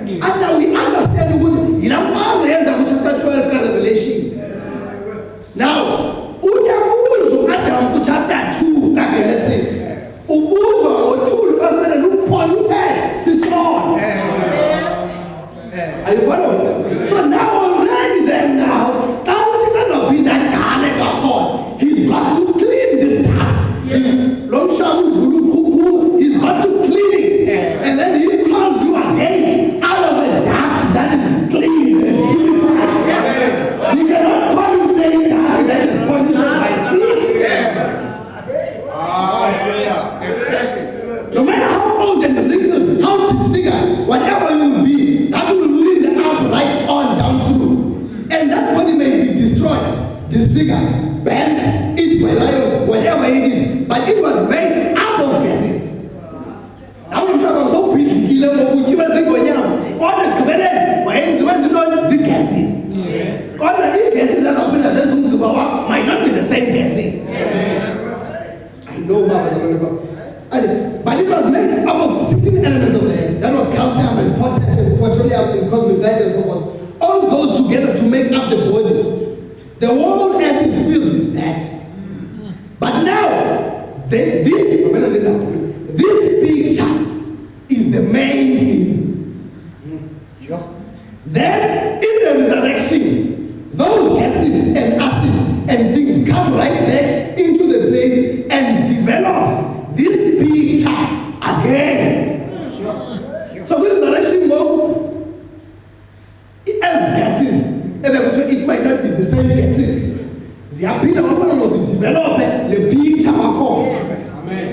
And now we understand what in chapter 12 ka Revelation. Now, ujabuzo Adam chapter 2 ka Genesis. Ubuzo othulu asele polluted sisona. Are you following? So now already then now, he's got to clean this dust. He's got to clean it. And then he calls you again out of a dust that is clean and purified. He cannot call you plain dust that is polluted by sin. No matter how old and wrinkled, how disfigured, whatever you will be, that will lead up right on down through. And that body may be destroyed, disfigured, bent, eaten by lions, whatever it is. But it was made up of gases. Now I'm talking so big, gases. Gases might not be the same gases. I know but it was made up of 16 elements of the earth. That was calcium and potash and petroleum and cosmic light and so forth. All goes together to make up the body. The whole earth is filled with that. But now, this picture is the main thing. Then, in the resurrection, those gases and acids and things come right back into the place and develops this picture again. So with resurrection mode, as gases, and it might not be the same gases. The appeal must develop the picture. Amen.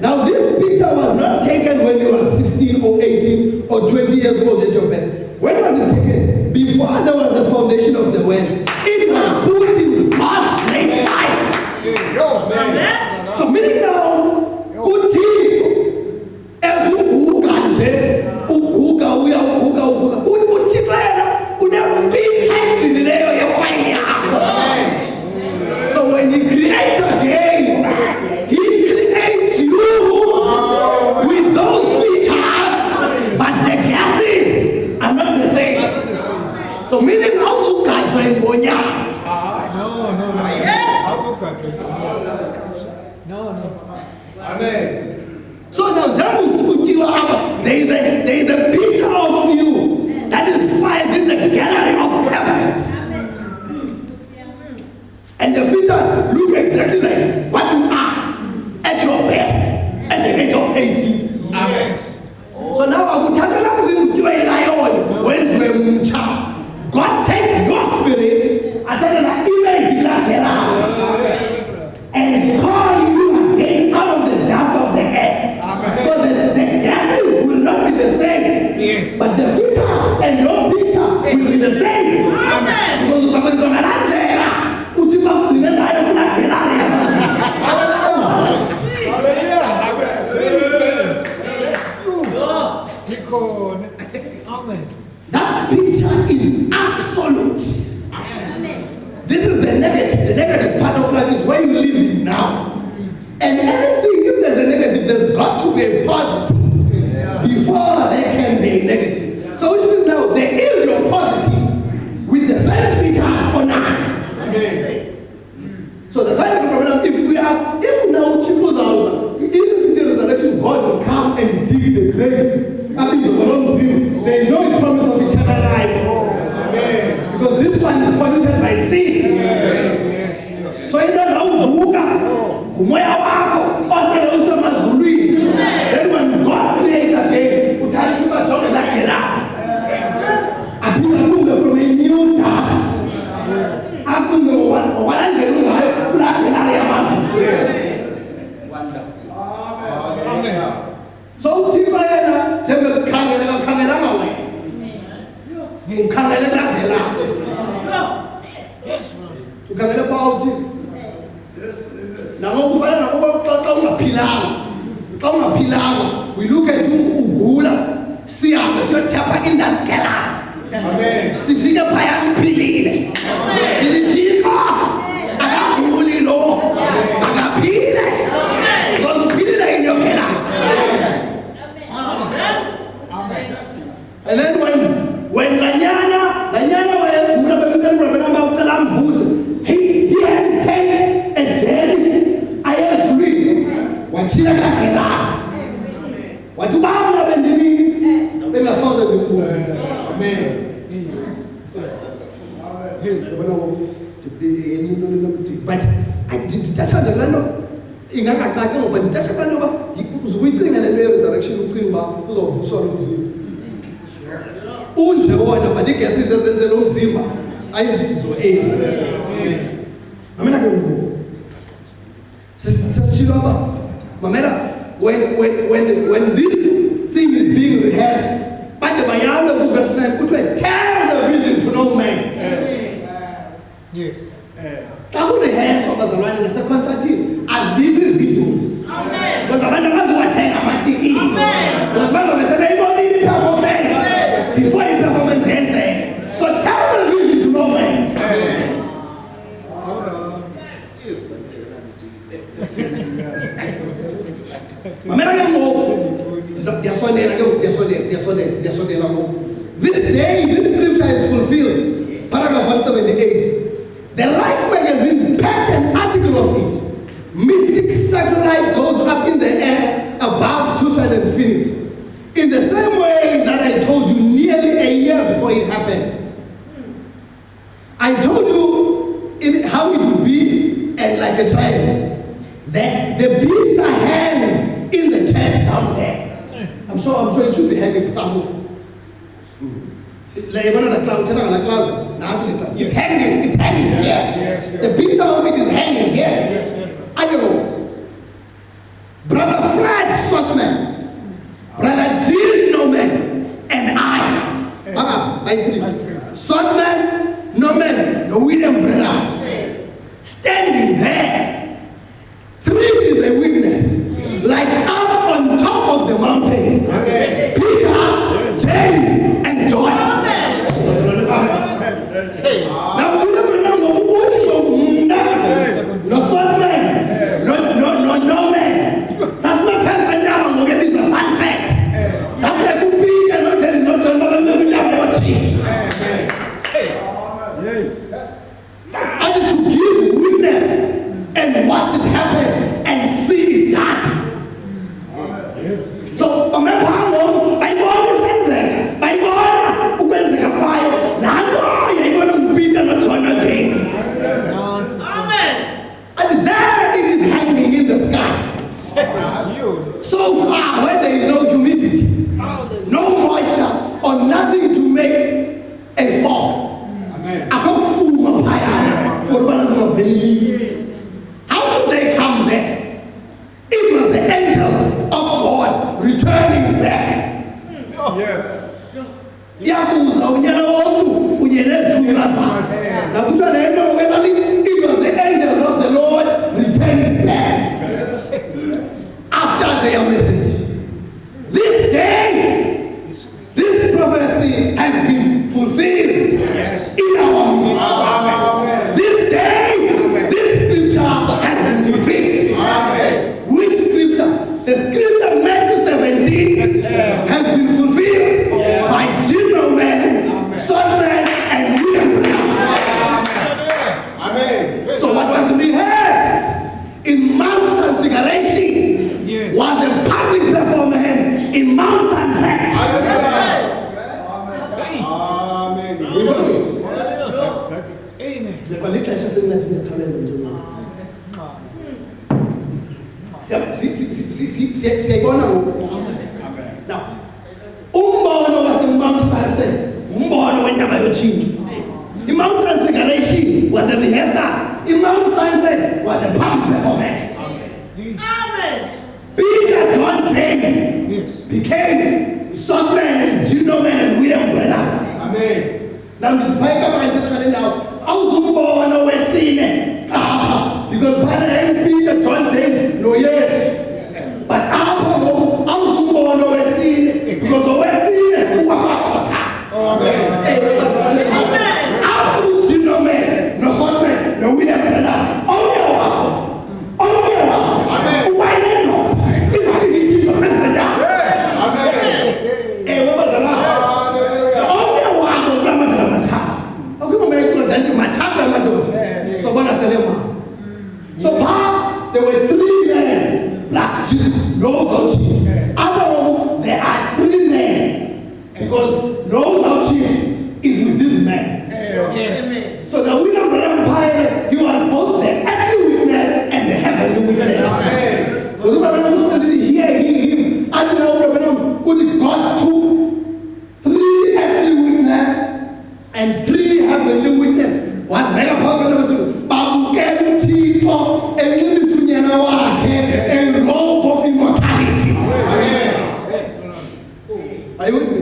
Now this picture was not taken when you were 16 or 18 or 20 years old at your best. When was it taken? Before there was a foundation of the world. It was put in God's great fire. So meaning now, as you so when he creates again, he creates you with those features, but the gases are not the same. So meaning also guys are in Bonya. No. Amen. So now there is a picture of you that is filed in the gallery of heavens. And the features look exactly like what you are at your best at the age of 18. Amen. So now I will tell you when God takes your spirit and call you again out of the dust of the earth. Amen. So the gases will not be the same. Yes. But the features and your picture will be the same. Amen. Because somebody's on Amen. That picture is absolute. Amen. This is the negative. The negative part of life is where you live in now. And anything, if there's a negative, there's got to be a positive before there can be a negative. So which means now there is your positive with the same features on us. Amen. So the sign of the problem, if now people's house, if you see the resurrection, God will come and dig the graves. There is no promise of eternal life. Amen. Because this one is polluted by sin. Yes. So it doesn't then when God creates again, from a new task. So Tibayana, Temple Kangarama way. You can't let that you can let about it. Now, we look at you, Ugula, see how you're tapping in that Kela. Amen. See, figure Payan Pilile. See the Chico. I got fully low. I got Pile. Because Pile in your Kela. And then when Lanyana he had to take a journey. I agree. When she had a what you have then I saw the Amen. But I did that's how the land ingangakati ngoba nitashaka ngoba uzuyithinga le nto ye-resurrection ucinga uzovuswa lo mzimba unje wona but igesi izezenze lo mzimba ayizizo ezi amena ke mvuko sesishilo aba mamela when this thing is being rehearsed but bayalo ku verse 9 kuthiwa tell the vision to no man. Yes. Xa kurehearswa bazalwane naseconcertini azibikho ii-videos. Amen. Because abantu bazowathenga amatikiti. Amen. Because bazobe sebeyibonile i-performance before i-performance yenzeke. So tell the vision to no man. Amen. Mamela ke ngoku ndiyasondela ngoku. This day, this scripture is fulfilled. Paragraph 178. The Life magazine packed an article of it. Mystic satellite goes up in the air above Tucson and Phoenix. In the same way that I told you nearly a year before it happened. I told you how it would be and like a trial. That the beams are hands in the church down there. I'm sure it should be hanging somewhere. Like one of the cloud, it's hanging here. Yes. The picture of it is hanging here. I don't know. Brother Fred Sotman, Brother Jill Norman, and I three. Sotman, Norman, no William Brenner, standing there. Three is a witness, like up on top of the mountain. Peter, James, and John. Now we don't remember no Sotman, no man. That's my husband now. I'm going to be the sunset. That's like who be and not tell never change. I need to give witness and watch it happen and see it done. So remember how long I want to sense it. I want to go and change. Amen. And there it is hanging in the sky. So far where there is no humidity, no moisture, or nothing to make a fog. I come full of fire for one of the leaves. How could they come there? It was the angels of God returning back. Yes. Yakuza unyana wontu unyenethunyaza. Nakutwa nento webani it was the angels of the Lord returning back after their message. This day, this prophecy has been fulfilled in our midst. This day, this scripture has been fulfilled. Which scripture? The scripture Matthew 17 has been fulfilled by Gino Man, Sotman, and William Brown. So what was rehearsed in Mount Transfiguration was a public performance in Mount Sunset. Now, umbono waseMount Sunset, umbono wendaba yotshintsho. Mount Transfiguration was a rehearsal. Mount Sunset was a public performance. Amen. Peter, John, James became Sotman and Gino Man and William Brenner. Amen. Now this bike up and now awuzumbono wesine apha because Brother Peter, John, James, no yes. But apha ngoku awuzumbono wesine because owesine ukwabakuthatha. Amen. Apha uGino Man no Sotman no William Brenner. Onke wabo. Amen. Why not? Is a president. Amen. What was that? because no vouching is with this man. Amen. So now William Branham Pilate, he was both the earthly witness and the heavenly witness. Because Abraham was supposed to hear him. I don't know Abraham would God took 3 earthly witness and 3 heavenly witness. Was mega power number 2. Babukelu Tito and Yemisunyana Wake a robe of immortality. Are you with me?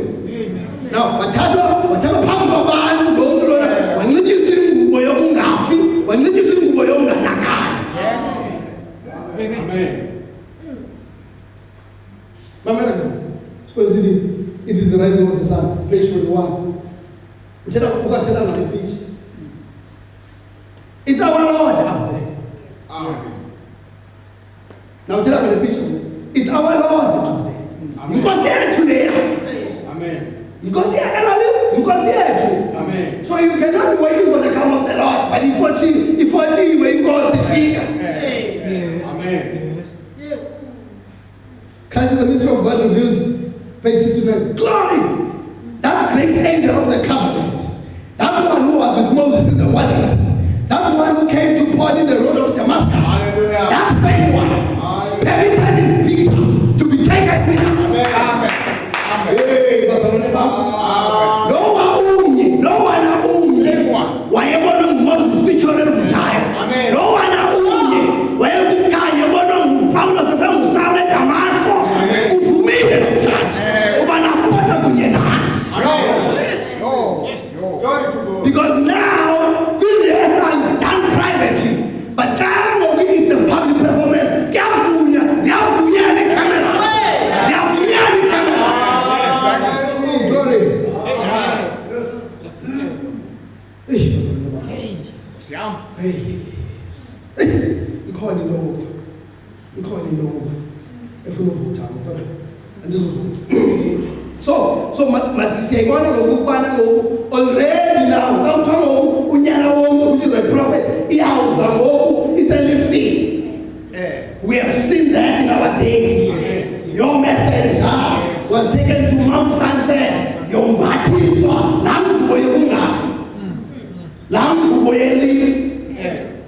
Now, whatever Pamba Ban, London, when you sing Boyongafi, when you sing Boyonga. Amen. It is the rising of the sun, page 41. It's our Lord up there. Now tell me the picture. It's our Lord up there. You can see it today. Amen. You can see it, you can see it too. Amen. So you cannot be waiting for the come of the Lord. But if you when God is figure. Amen. Yes. Christ is the mystery of God revealed. Page 69. Glory! That great angel of the covenant. That one who was with Moses in the wilderness. That one who came to Paul in the road of Damascus. Hallelujah. That same one. Permitted his picture to be taken with us. Amen. Hey, Pastor Roneba. No one wayebona nguMoses kwithole lovujayo. Amen. No one wayekukhanya bona nguPaulos esengusawule eDamasco. Uvumile namhlanje. Uba nafona kunye nathi. Because now we rehearsal done privately, but now we need the public performance. Ziyavunya the camera. Oh, glory. Ikhona into efuna uvutha kodwa andizovuta. So masiyayibona ngokubana ngoku already now kawuthiwa ngoku unyana womntu which is a prophet iyawuza ngoku iselifini. We have seen that in our day. Your messenger was taken to Mount Sunset. Yombathiswa laa ngubo yokungafi, laa ngubo yelifu,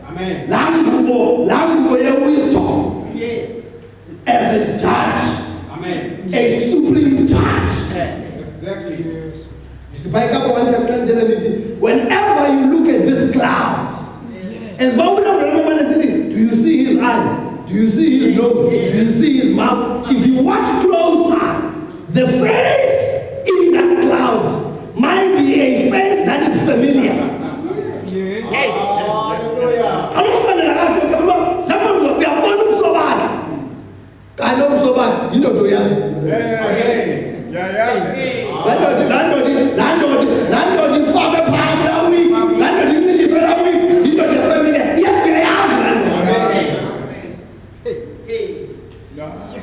Amen. laa ngubo ye-wisdom. Yes. As a judge, Amen. a supreme judge. Exactly. Whenever you look at this cloud, and do you see his eyes? Do you see his nose? Do you see his mouth? If you watch closer, the face in that cloud might be a face that is familiar.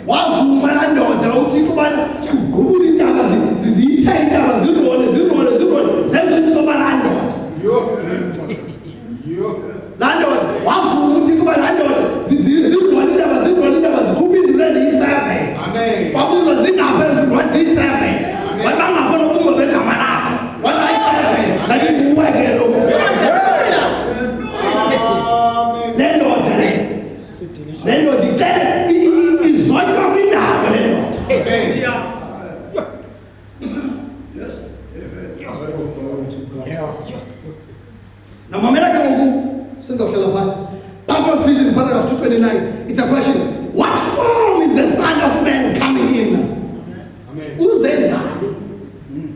Wavuma la ndoda uthixo bana ugubula indaba zizithe indaba zirone zenze umsoba la ndoda. La ndoda wavuma uthixo bana la ndoda zirone indaba zikhupha indulo eziyi-7. Kwabuzwa zingaphezulu wathi ziyi-7. Wabangabona ubumba begama lakho wathi ayi-7 ngathi nguwe ke lokhu. Le ndoda izonywa kwindaba le ndoda. Now mamela ke ngoku sizawuhlela phansi. Purpose vision paragraph 229. It's a question. What form is the Son of Man coming in? Uze njani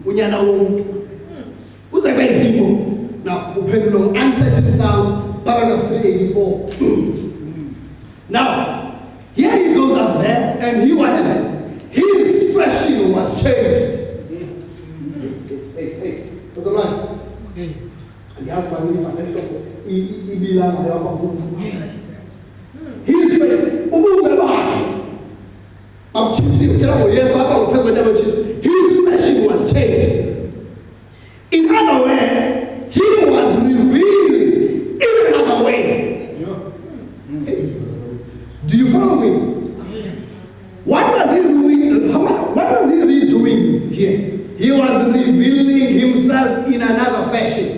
unyana womntu? Uze kwendimo. Now uphendula uncertain sound paragraph 384. Now here he goes up there and he what happened? His expression was changed. Hey, what's the line? And he asked my leave and his face, his expression was changed. In other words, he was revealed in another way. Do you follow me? What was he doing? What was he really doing here? He was was revealing himself in another fashion.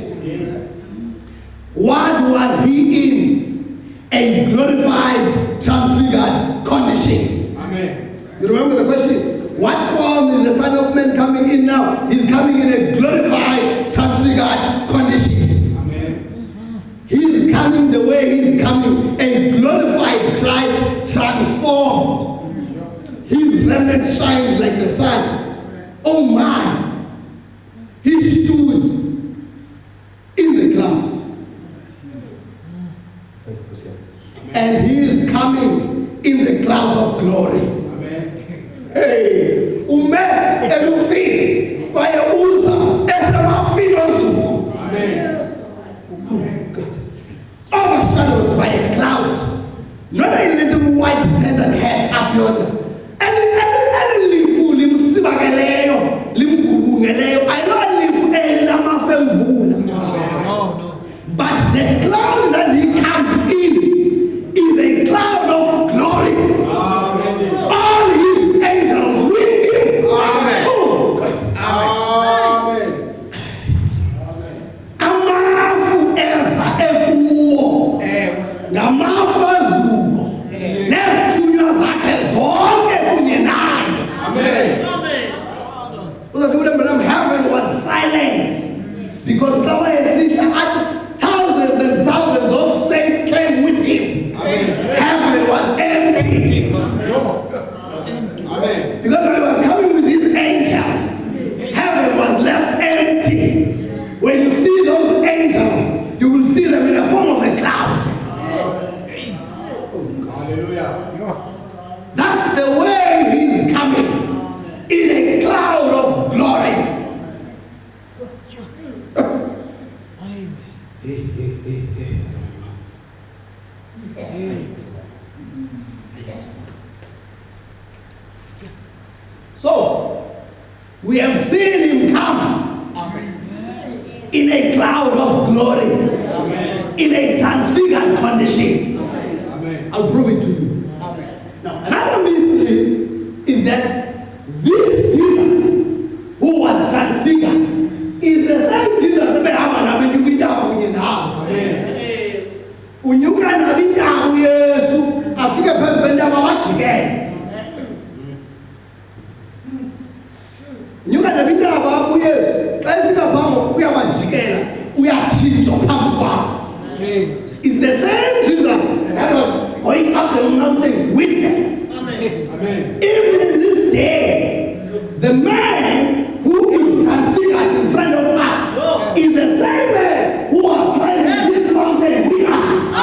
What was he in? A glorified, transfigured condition. Amen. You remember the question? What form is the Son of Man coming in now? He's coming in a glorified, transfigured condition. Amen. He's coming the way he's coming, a glorified Christ transformed. His remnant shines like the sun. Oh my! He stood in the cloud. And he is coming in the clouds of glory. Amen. Hey, ume elufi kwaye uza esemafinozu. Amen. Overshadowed by a cloud, not a little white standard head up yonder. And lifu limsibakeleyo limgubungeleyo ayilo elamafemvula. But the cloud that he comes in is a cloud of glory. Amen. All his angels with him. Amen. Oh, God. Amen. Amafu eza ekuwo. Ngamafu azuko. Nezithunywa zakhe zonke kunye naye. Amen. Uzathi kule mbona heaven was silent because xa wayesitha thousands and thousands of saints came with him. Heaven was empty. Amen. Because when he was coming with his angels, heaven was left empty. When you see those angels, you will see them in the form of a cloud. Hallelujah. That's the way he's coming, in a cloud of glory. So, we have seen him come in a cloud of glory, in a transfigured condition. Amen. I'll prove it to you. Now, another mystery is that this Jesus who was transfigured is the same Jesus Amen. unyuka nabindawo Yesu afike phezu kwentaba wajikela. Unyuka nabindawo apho Yesu xa efika phambi uyabajikela uyatshintshwa phambi kwabo. It's the same Jesus that was going up the mountain with them. Amen. Even in this day, the man who is transfigured in front of us is the same man who was climbing this mountain with us.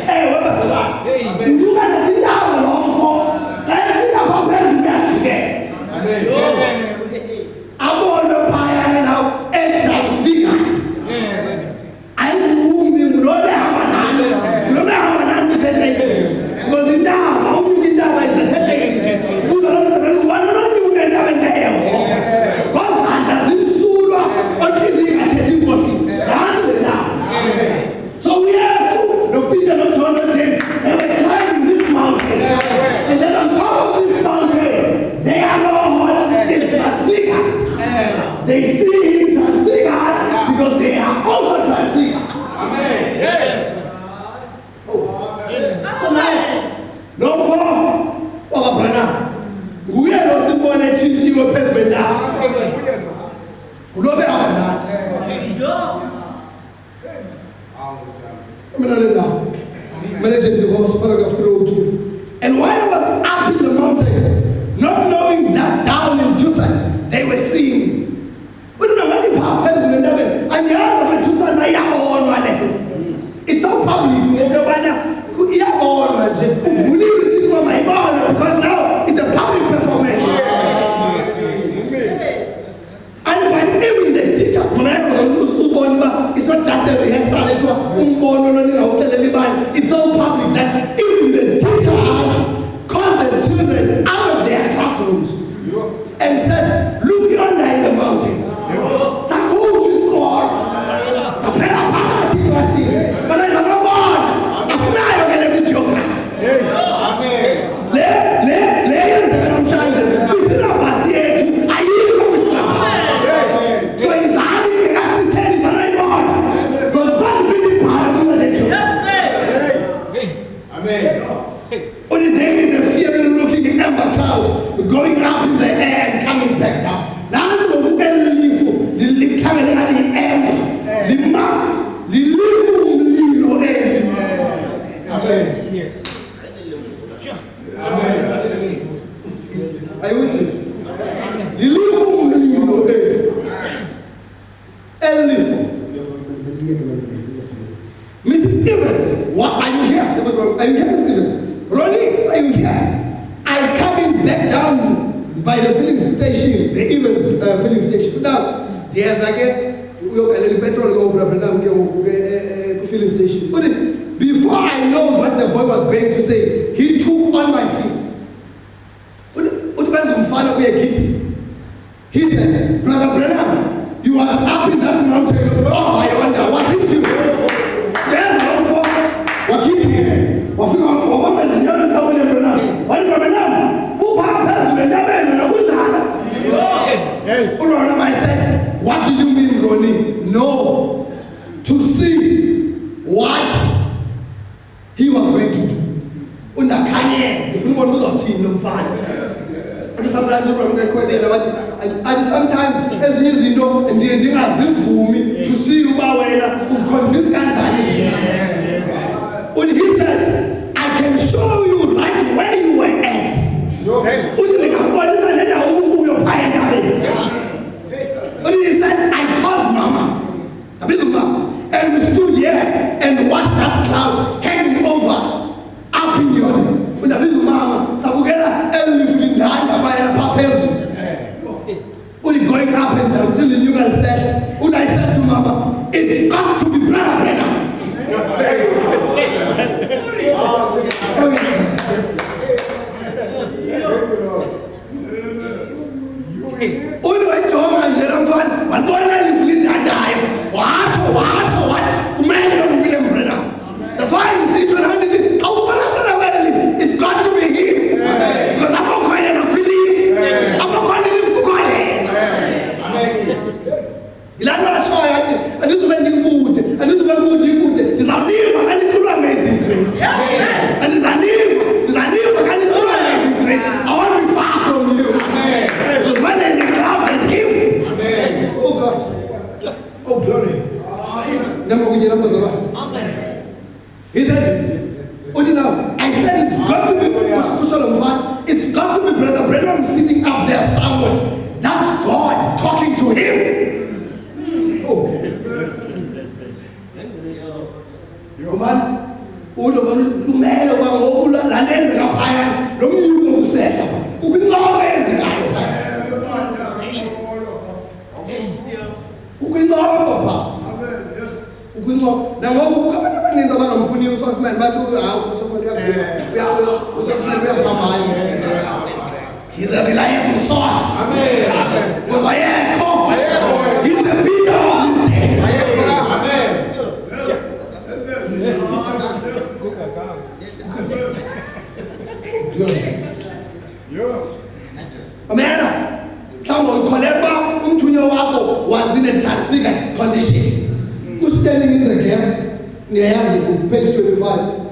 Hey, what was that? You got to think down along for. Let's think about this yesterday. Amen. I'm on the pioneer now and transfigured. I'm moving, no matter no matter the church ages. Because in now, only in now is the church ages. We don't know one of you can have a nail. What's that? Does it sooner or is it at 13 bodies? Answer now. So we ask the Peter not to understand, they were climbing this mountain. And then on top of this mountain, they are Lord is transfigured. They see him transfigured because they are also transfigured. Amen. Yes. So now, no more. Baba Brana. We are not simple and chinchi with Pesbenda. We don't have that. Paragraph 302. And while I was up in the mountain, not knowing that down in Tucson, they were seeing it. We don't know many power president of it. And the other Tucson, it's so public. Because now it's a public performance. And when even the teacher, when I was on school, it's not just a rehearsal, it's so public that even the teachers called the children out of their classrooms and said, look yonder in the mountain. Sakuchi score, Sapera Party classes, but there's a board, a snare going to be geography. Amen. Layers and chances. We still have a to I eat with Are you here, Stephen? Ronnie, are you here? I'm coming back down by the filling station, the Evans filling station. Now, there's again, we are a petrol filling station. But before I know what the boy was going to say, he took on my feet. He said, Brother Branham, you was up in that mountain. Oh, I wonder, wasn't you? There's one for Wakiti. I said, what do you mean, Ronnie? No. To see what he was going to do. If you want to team, no fine. Sometimes as you know, and the ending to see you who convince when he said, I can show you right where you were at. But he said, I called Mama. And we stood here and watched that cloud hanging over up in your Mama, Sabugera, going up and down till the new girl said, when I said to Mama, it's got to be Brother Branham. That's why I'm saying, it's got to be him. Because I'm not going to believe. I'm not going to live to God. And this is when you good. And this is when you good. This is a new and it's amazing grace. And it's a new. This is a new and it's amazing grace. I want to be far from you. Because when there's a cloud, there's him. Amen. Oh God. Oh glory. Amen. He said, oh, now, I said it's got to be, it's got to be Brother Branham sitting up there somewhere. That's God talking to him. Oh. He's a reliable source. Amen. Because I am. He's the leader of this day. Amen. Someone Koleba Umtunyo Wako was in a transfigured condition. Who's standing in the gap? Near the book, page 25.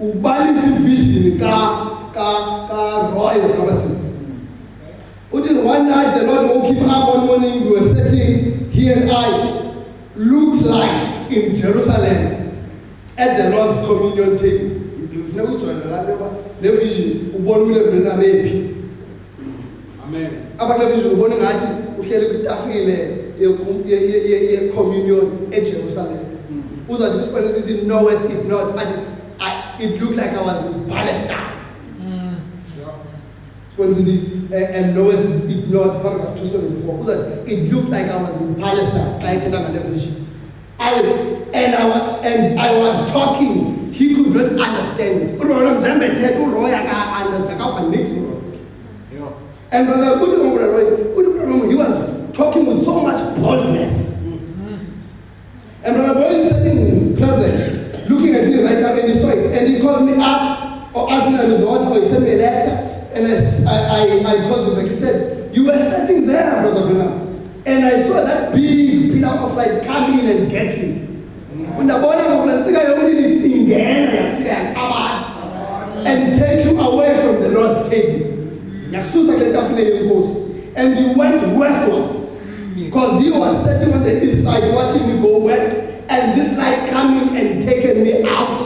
Ubali si vision ka royal kabasi. One night the Lord woke him up one morning. We were sitting, he and I looked like in Jerusalem at the Lord's communion table. If you no vision, ubon William Branham epi. Amen. Abanga vision ubon ngathi uhlele kwitafile ye communion at Jerusalem. Uzathi isipanish sithi knoweth if not, it looked like I was in Palestine. And knoweth it not, paragraph 274. It looked like I was in Palestine. And I was talking. He could not understand. And Brother he was talking with so much boldness. And Brother Boy is sitting present, looking at me right now, and he saw it. And he called me up, or he sent me a letter. And I called him back. He said, you were sitting there, Brother Branham, and I saw that big pillar of light come in and get you. And take you away from the Lord's table. And you went westward, because he was sitting on the east side watching me go west, and this light coming and taking me out.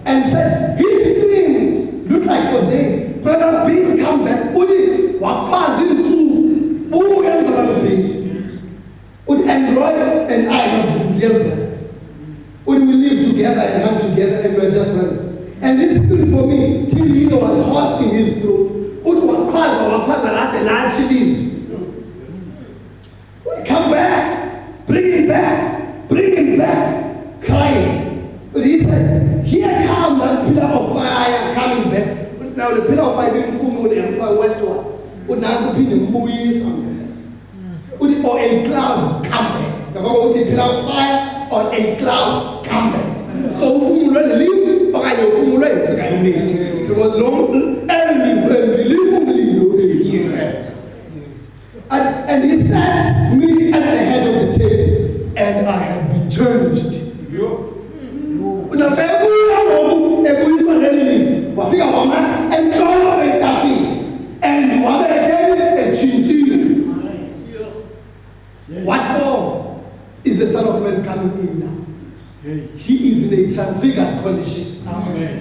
And said, he screamed, looked like for days. Brother Bill come back, Udi, wakwazi mtu, uyenza bano Bill. listened for me till he was hoarse in his throat. Uthi wakhwaza lade latshi ilizwi. Come back, bring him back, crying. But he said, here come that pillar of fire coming back. But now the pillar of fire being full and so westward. But now it's been a moise or a cloud come back. The one with the pillar of fire or a cloud come back. So fumulwe leave or I know fumulwe it's kind of because long and leave and he sat me at the head of the table, and I had been changed. What form is the Son of Man coming in now? He is in a transfigured condition.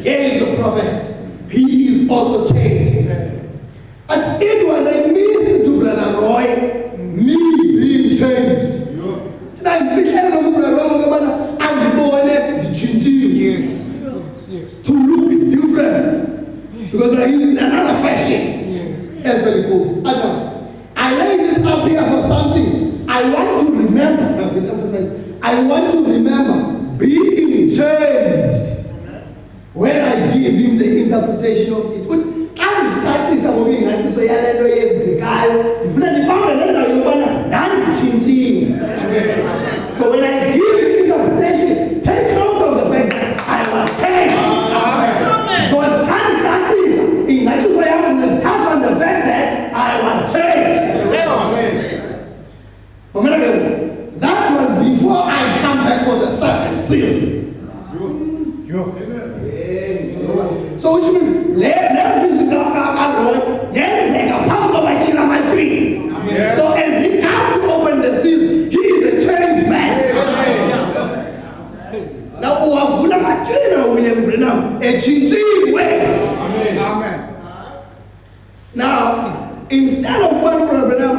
Here is the prophet. He is also changed. And it was a mystery to Brother Roy, me being changed. I'm born to look different because I'm using another fashion. That's very good. And now, I laid this up here for something. I want to remember. Now, this emphasizes. I want to remember being changed when I give him the interpretation of it. So when I give interpretation, take note of the fact that I was changed. Because I will touch on the fact that I was changed. That was before I come back for the 7 seals. So which means so as he comes to open the seals, he is a changed man. Now William Branham, a changing way. Now, instead of one Branham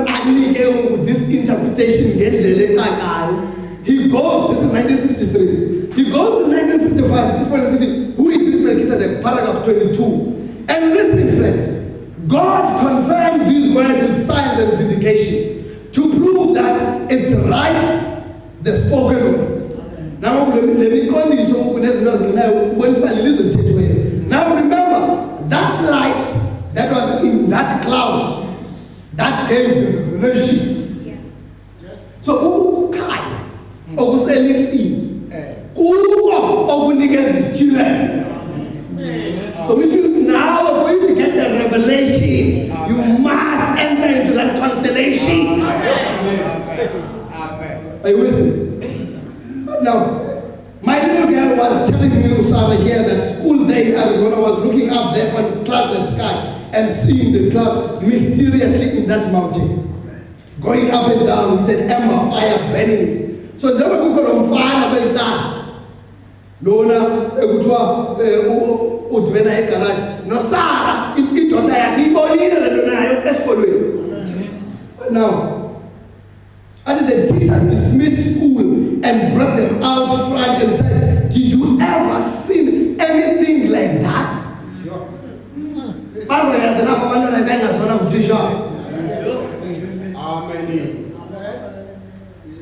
with this interpretation, he goes, this is 1963, he goes to 1965, this point, who is this Melchizedek, paragraph 22. And listen, friends, God confirms his word with signs and vindication to prove that it's right, the spoken word. Now, let me continue. Now remember, that light that was in that cloud, that gave the revelation. So who can? So which means now for you to get the revelation, you must enter into that constellation. Are you with me? Now, my little girl was telling me, Usama, here that school day in Arizona was looking up there on cloudless sky and seeing the cloud mysteriously in that mountain, going up and down with an ember fire burning it. So njengoba kukhona umfana belitana lona ekuthiwa udvena egarage noSara idota yakhe ibonile lento nayo esikolweni. But now, and the teacher dismissed school and brought them out front and said, did you ever see anything like that?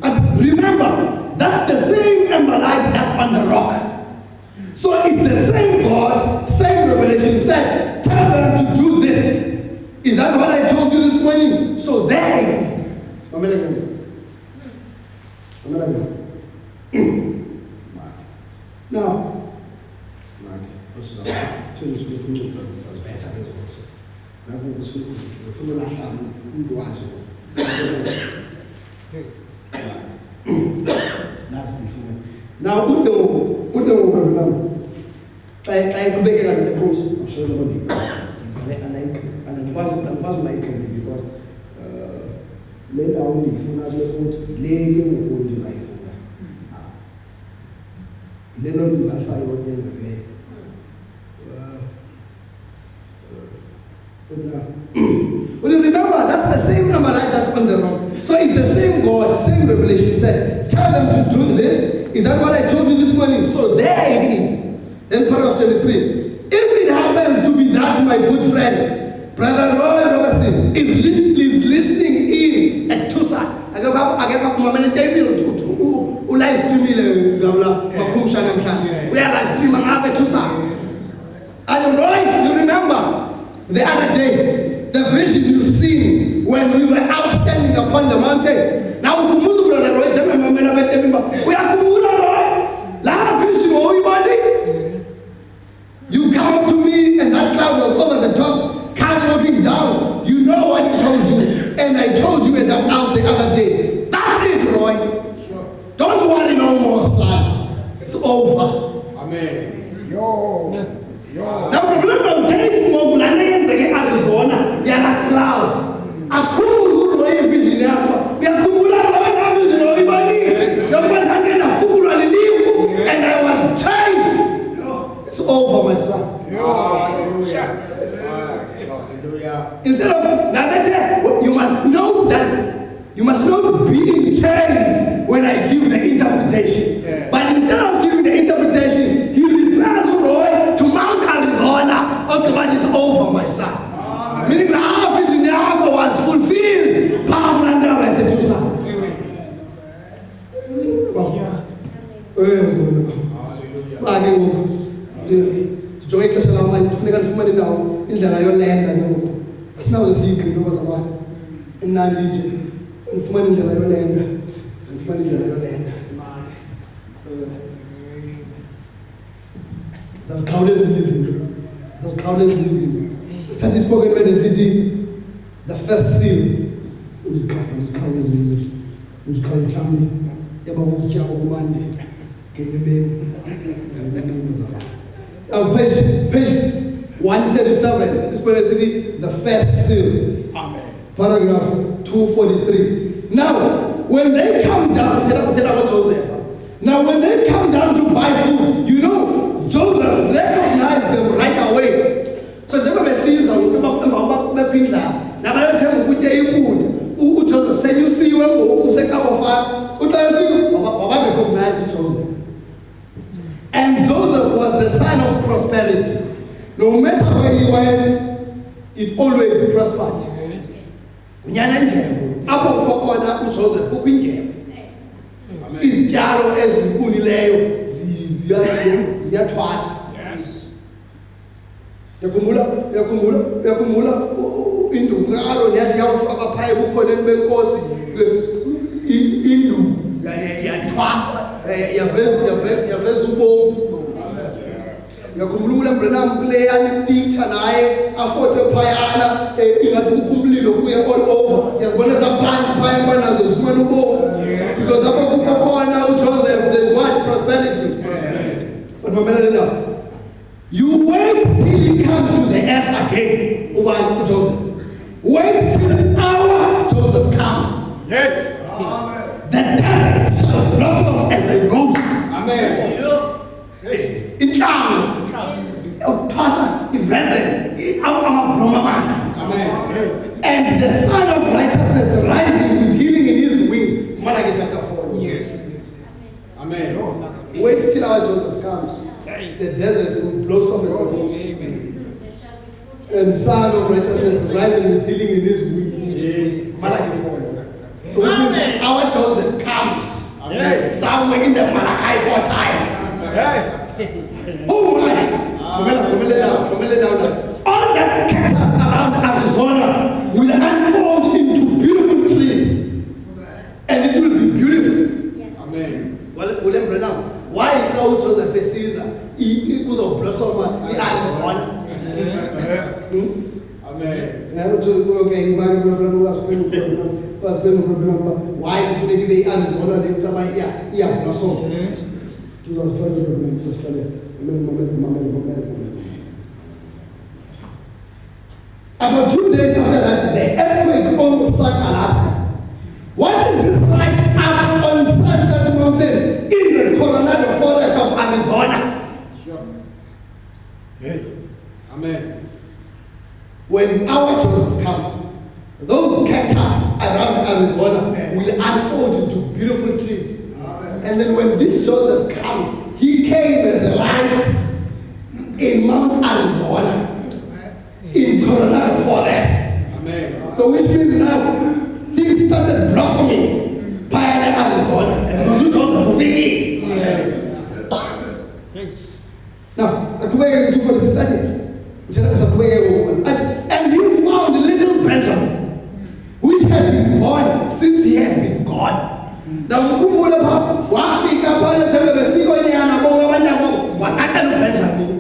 And remember, that's the same ember light that's on the rock. So it's the same God, same revelation said, tell them to do this. Is that what I told you this morning? So there it is. Now, now, but remember, that's the same number light that's on the rock. So it's the same God, same revelation. He said, tell them to do this. Is that what I told you this morning? So there it is. Then paragraph 23. If my good friend, Brother Roy Robertson, is listening in at Tucson. I got up my table to live streaming we are live streaming up at Tucson. And Roy, you remember the other day, the vision you seen when we were out standing upon the mountain. Now Brother Roy, we are Roy. La vision, you come up to me and that cloud was over the top, come walking down. You know what I told you. And I told you at that house the other day. That's it, Roy. Sure. Don't worry no more, son. It's over. Amen. Yo. Now, remember, takes more than Arizona. You're a cloud. A cool Roy vision. We are cool Roy vision. And I was changed. It's over, my son. Hallelujah. Instead of now, you must know that you must not be in chains when I give the interpretation. Yeah. But instead of giving the interpretation, he refers Roy to Mount Arizona. Okay, but it's over, my son. Meaning the half vision was fulfilled. Jonge ixesha lam kufuneka ndifumane indawo indlela yolenda ke ngoku asinawuze siyigqibe bazalwane imnandi nje ndifumane indlela yolenda zaziqhawula ezinye izinto sithatha ispoken word esithi the first seal ndiziqhawula ezinye izinto ndiziqhawula mhlawumbi yaba ukutya okumandi ngenye imini bazalwane. Page 137, the first seal. Amen. Paragraph 243. Now, when they come down, Joseph. Now, when they come down to buy food, you know, Joseph recognized them right away. So, Joseph sees them. Joseph said, "You see when you say, come recognize Joseph." And Joseph was the sign of prosperity. No matter where he went, it always prospered. Joseph izityalo ezikunileyo ziyathwasa. Yakhumbula induku Aaron yathi yawufaka phaya kukhona benkosi induku yathwasa yaveza ubomi. Yakhumbula uMbrenham kule yani picture naye afoto phayana ingathi kukho umlilo kuye all over. Yazibona zaphansi phaya banazo zifumana ubomi. Because apho kukho khona uJoseph there's what prosperity. But mamela now. You wait till he comes to the earth again. Ubani Joseph. Wait till our Joseph comes. Yeah. The desert shall blossom as a rose. Amen. In town, Twasa, Iveze, Amen. and the sun of righteousness rising with healing in his wings. Malachi chapter 4. Yes. Amen. Wait till our Joseph comes. The desert will blossom as a rose. And sun of righteousness rising with healing in his wings. Malachi 4. So our Joseph comes. Amen. Somewhere in the Malachi 4 times. Oh my! All that cactus around Arizona will unfold into beautiful trees. And it will be beautiful. Amen. William Branham, why now Joseph Caesar? He was a blossom in Arizona. Amen. Okay, why kufuneka ibe Arizona le yeah blossom. About 2 days after that, the earthquake almost sank Alaska. What is this light up on Sunset Mountain in the Coronado Forest of Arizona? Sure. Hey. Amen. When our Joseph comes, those cactus around Arizona will unfold into beautiful trees. And then when this Joseph comes, he came as a light in Mount Arizona. So which means now things started blossoming. Pioneer Arizona. Mazujoseph ufiki. Now, akubeke 246 athi. And he found little Benjamin, which had been born since he had been gone. Now, mkhumbula pha wafika phana thebe befika nyana bonke abantwana wathatha uBenjamin.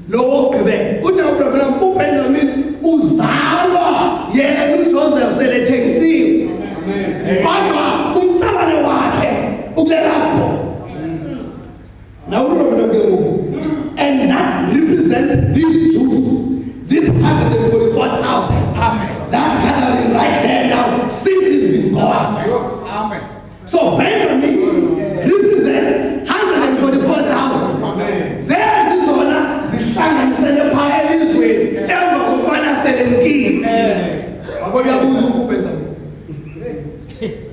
Lo ogqibe uNabraham uBenjamin uzalwa yena uJoseph selethengisiwe. Kodwa umtsabane wakhe ukulelaspo. Now and that represents these Jews, this 144,000. Amen. That's gathering right there now since he's been gone. Amen. So Benjamin represents 144,000. Amen. Zezi zona zihlanganisele phaya elizweni emva kokubana selemkile. Akuyabuza uBenjamin.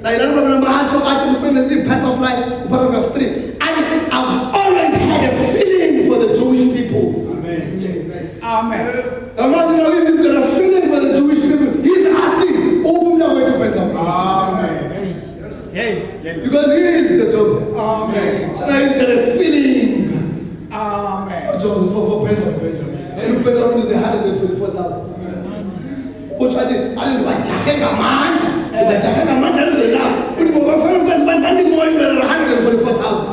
Now, you know, I spend the path of life, paragraph 3. And I've always had a feeling for the Jewish people. Amen. Amen. Imagine how he's got a feeling for the Jewish people. He's asking, open the way to Benjamin. Amen. Because he is the Joseph. Amen. So now he's got a feeling Amen. for Benjamin. And Benjamin is the 144,000. Which I didn't like Jahenga man. Jahenga man, that is enough. But if we're from Benjamin, I need more than 144,000.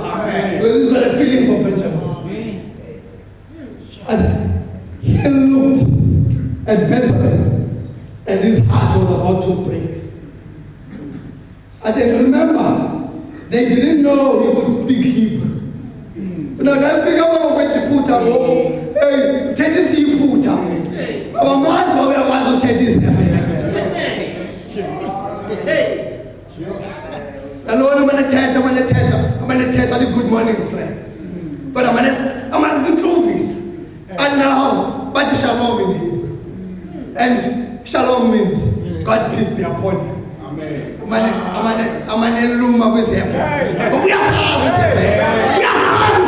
Because he's got a feeling for Benjamin. And he looked at Benjamin, and his heart was about to break. And then remember, they didn't know he could speak Hebrew. Now, I think I'm going to put him hey, take this you put him. Our master, we are going to take this. And Lord, I'm going to tell you good morning, friends. But I'm going to sing trophies. And now, but shalom in Hebrew. And shalom means God peace be upon you. Amen. I'm an eluma with him. But we are salazes. We are salazes.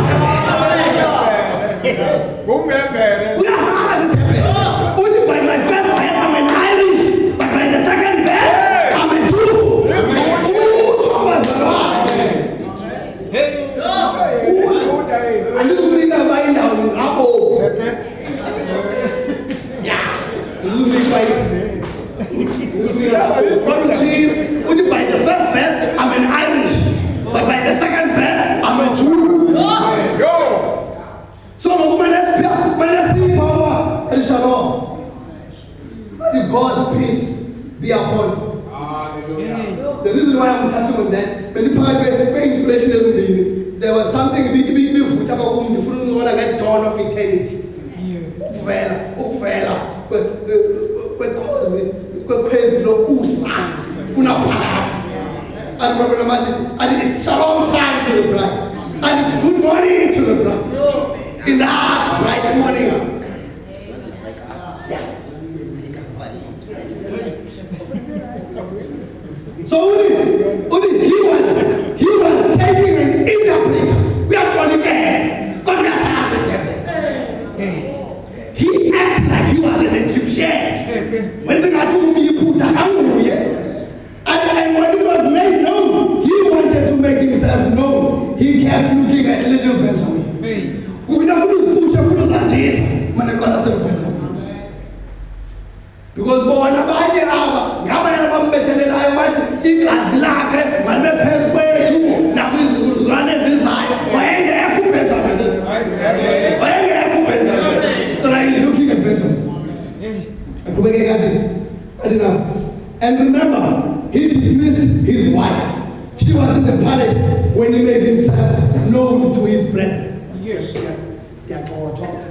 We are salazes. Only by my first bed, I'm an Irish. But by the second bed, I'm a Jew. And this will be the mind down in Rabo. Yeah. This will be by by the first bed, I'm an Irish. But by the second bed, I'm a Jew. So, let's see power and shalom. May God's peace be upon you. The reason why I'm touching on that, when the inspiration doesn't mean there was something big about the dawn of eternity. Crazy and it's shalom time to the bride. And it's good morning to the bride. In that bright morning. So Udi, he was taking an interpreter. We are calling him. He acted like he was an Egyptian. When the and when it was made known, he wanted to make himself known. He kept looking at little Benjamin. Because so now he's looking at Benjamin. And remember, he dismissed his wife. She was in the palace when he made himself known to his brethren. Yes. They are all talking.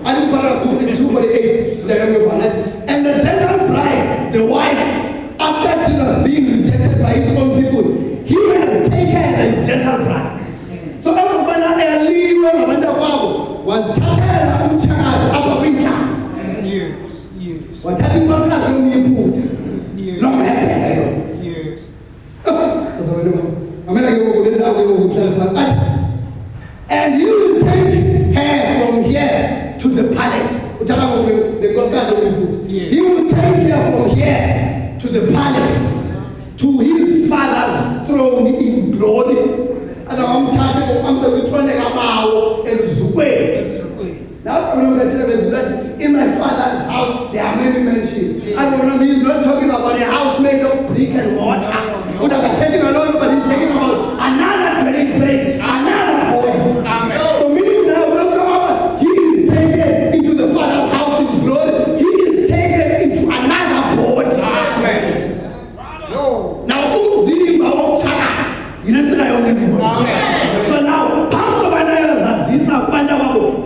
And in paragraph 248, and the gentle bride, the wife, after Jesus being rejected by his own people, he has taken a gentle bride. So everybody was tatela umchakazi apha kwintlanga. Wathatha inkosikazi yomyiputa. Lo mhebhele lo. Amela ke ngoku le ndawo ke ngoku uhlala phantsi. And he will take her from here to the palace. He will take her from here to the palace, to his father's throne in glory. And I'm saying, now remember that in my father's house there are many mansions. And he's not talking about a house made of brick and mortar. Would have been taking along, but he's talking about another dwelling place, another body. Amen. So meaning now, we're talking about he is taken into the father's house in glory. He is taken into another body. Amen. No. Now, umzimba womthakathi yinensika yomlilo. Amen. So now,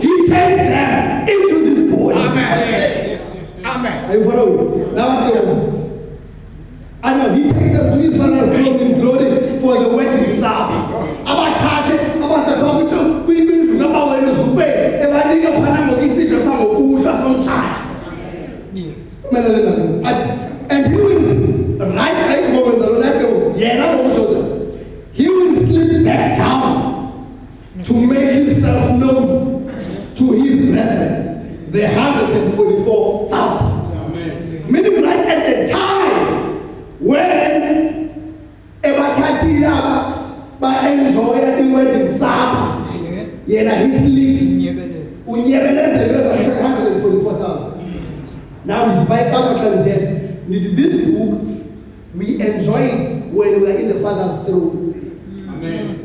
he takes them into this body. Amen. Amen. Are you following? Now, and now he takes them to his father's throne in glory for the wedding supper. And he will he will slip back down to make himself known to his brethren, the 144,000. Meaning right at the time when Ebatati Yaba enjoy the wedding supper, yena he sleeps. Unyebeleze 144,000. Now we divide Bible dead. This book we enjoy it when we are in the Father's throne. Amen.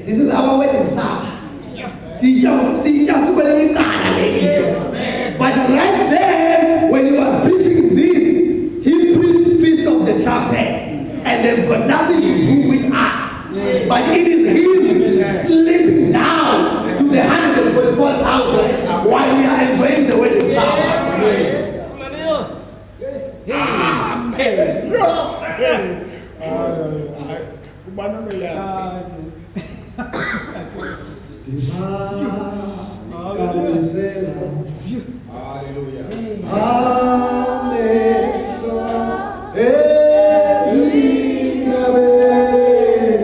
This is our wedding supper. But right there, when he was preaching this, he preached Feast of the Trumpets, and they've got nothing to do with us. But it is him slipping down to the 144,000 while we are enjoying the wedding supper. Hallelujah.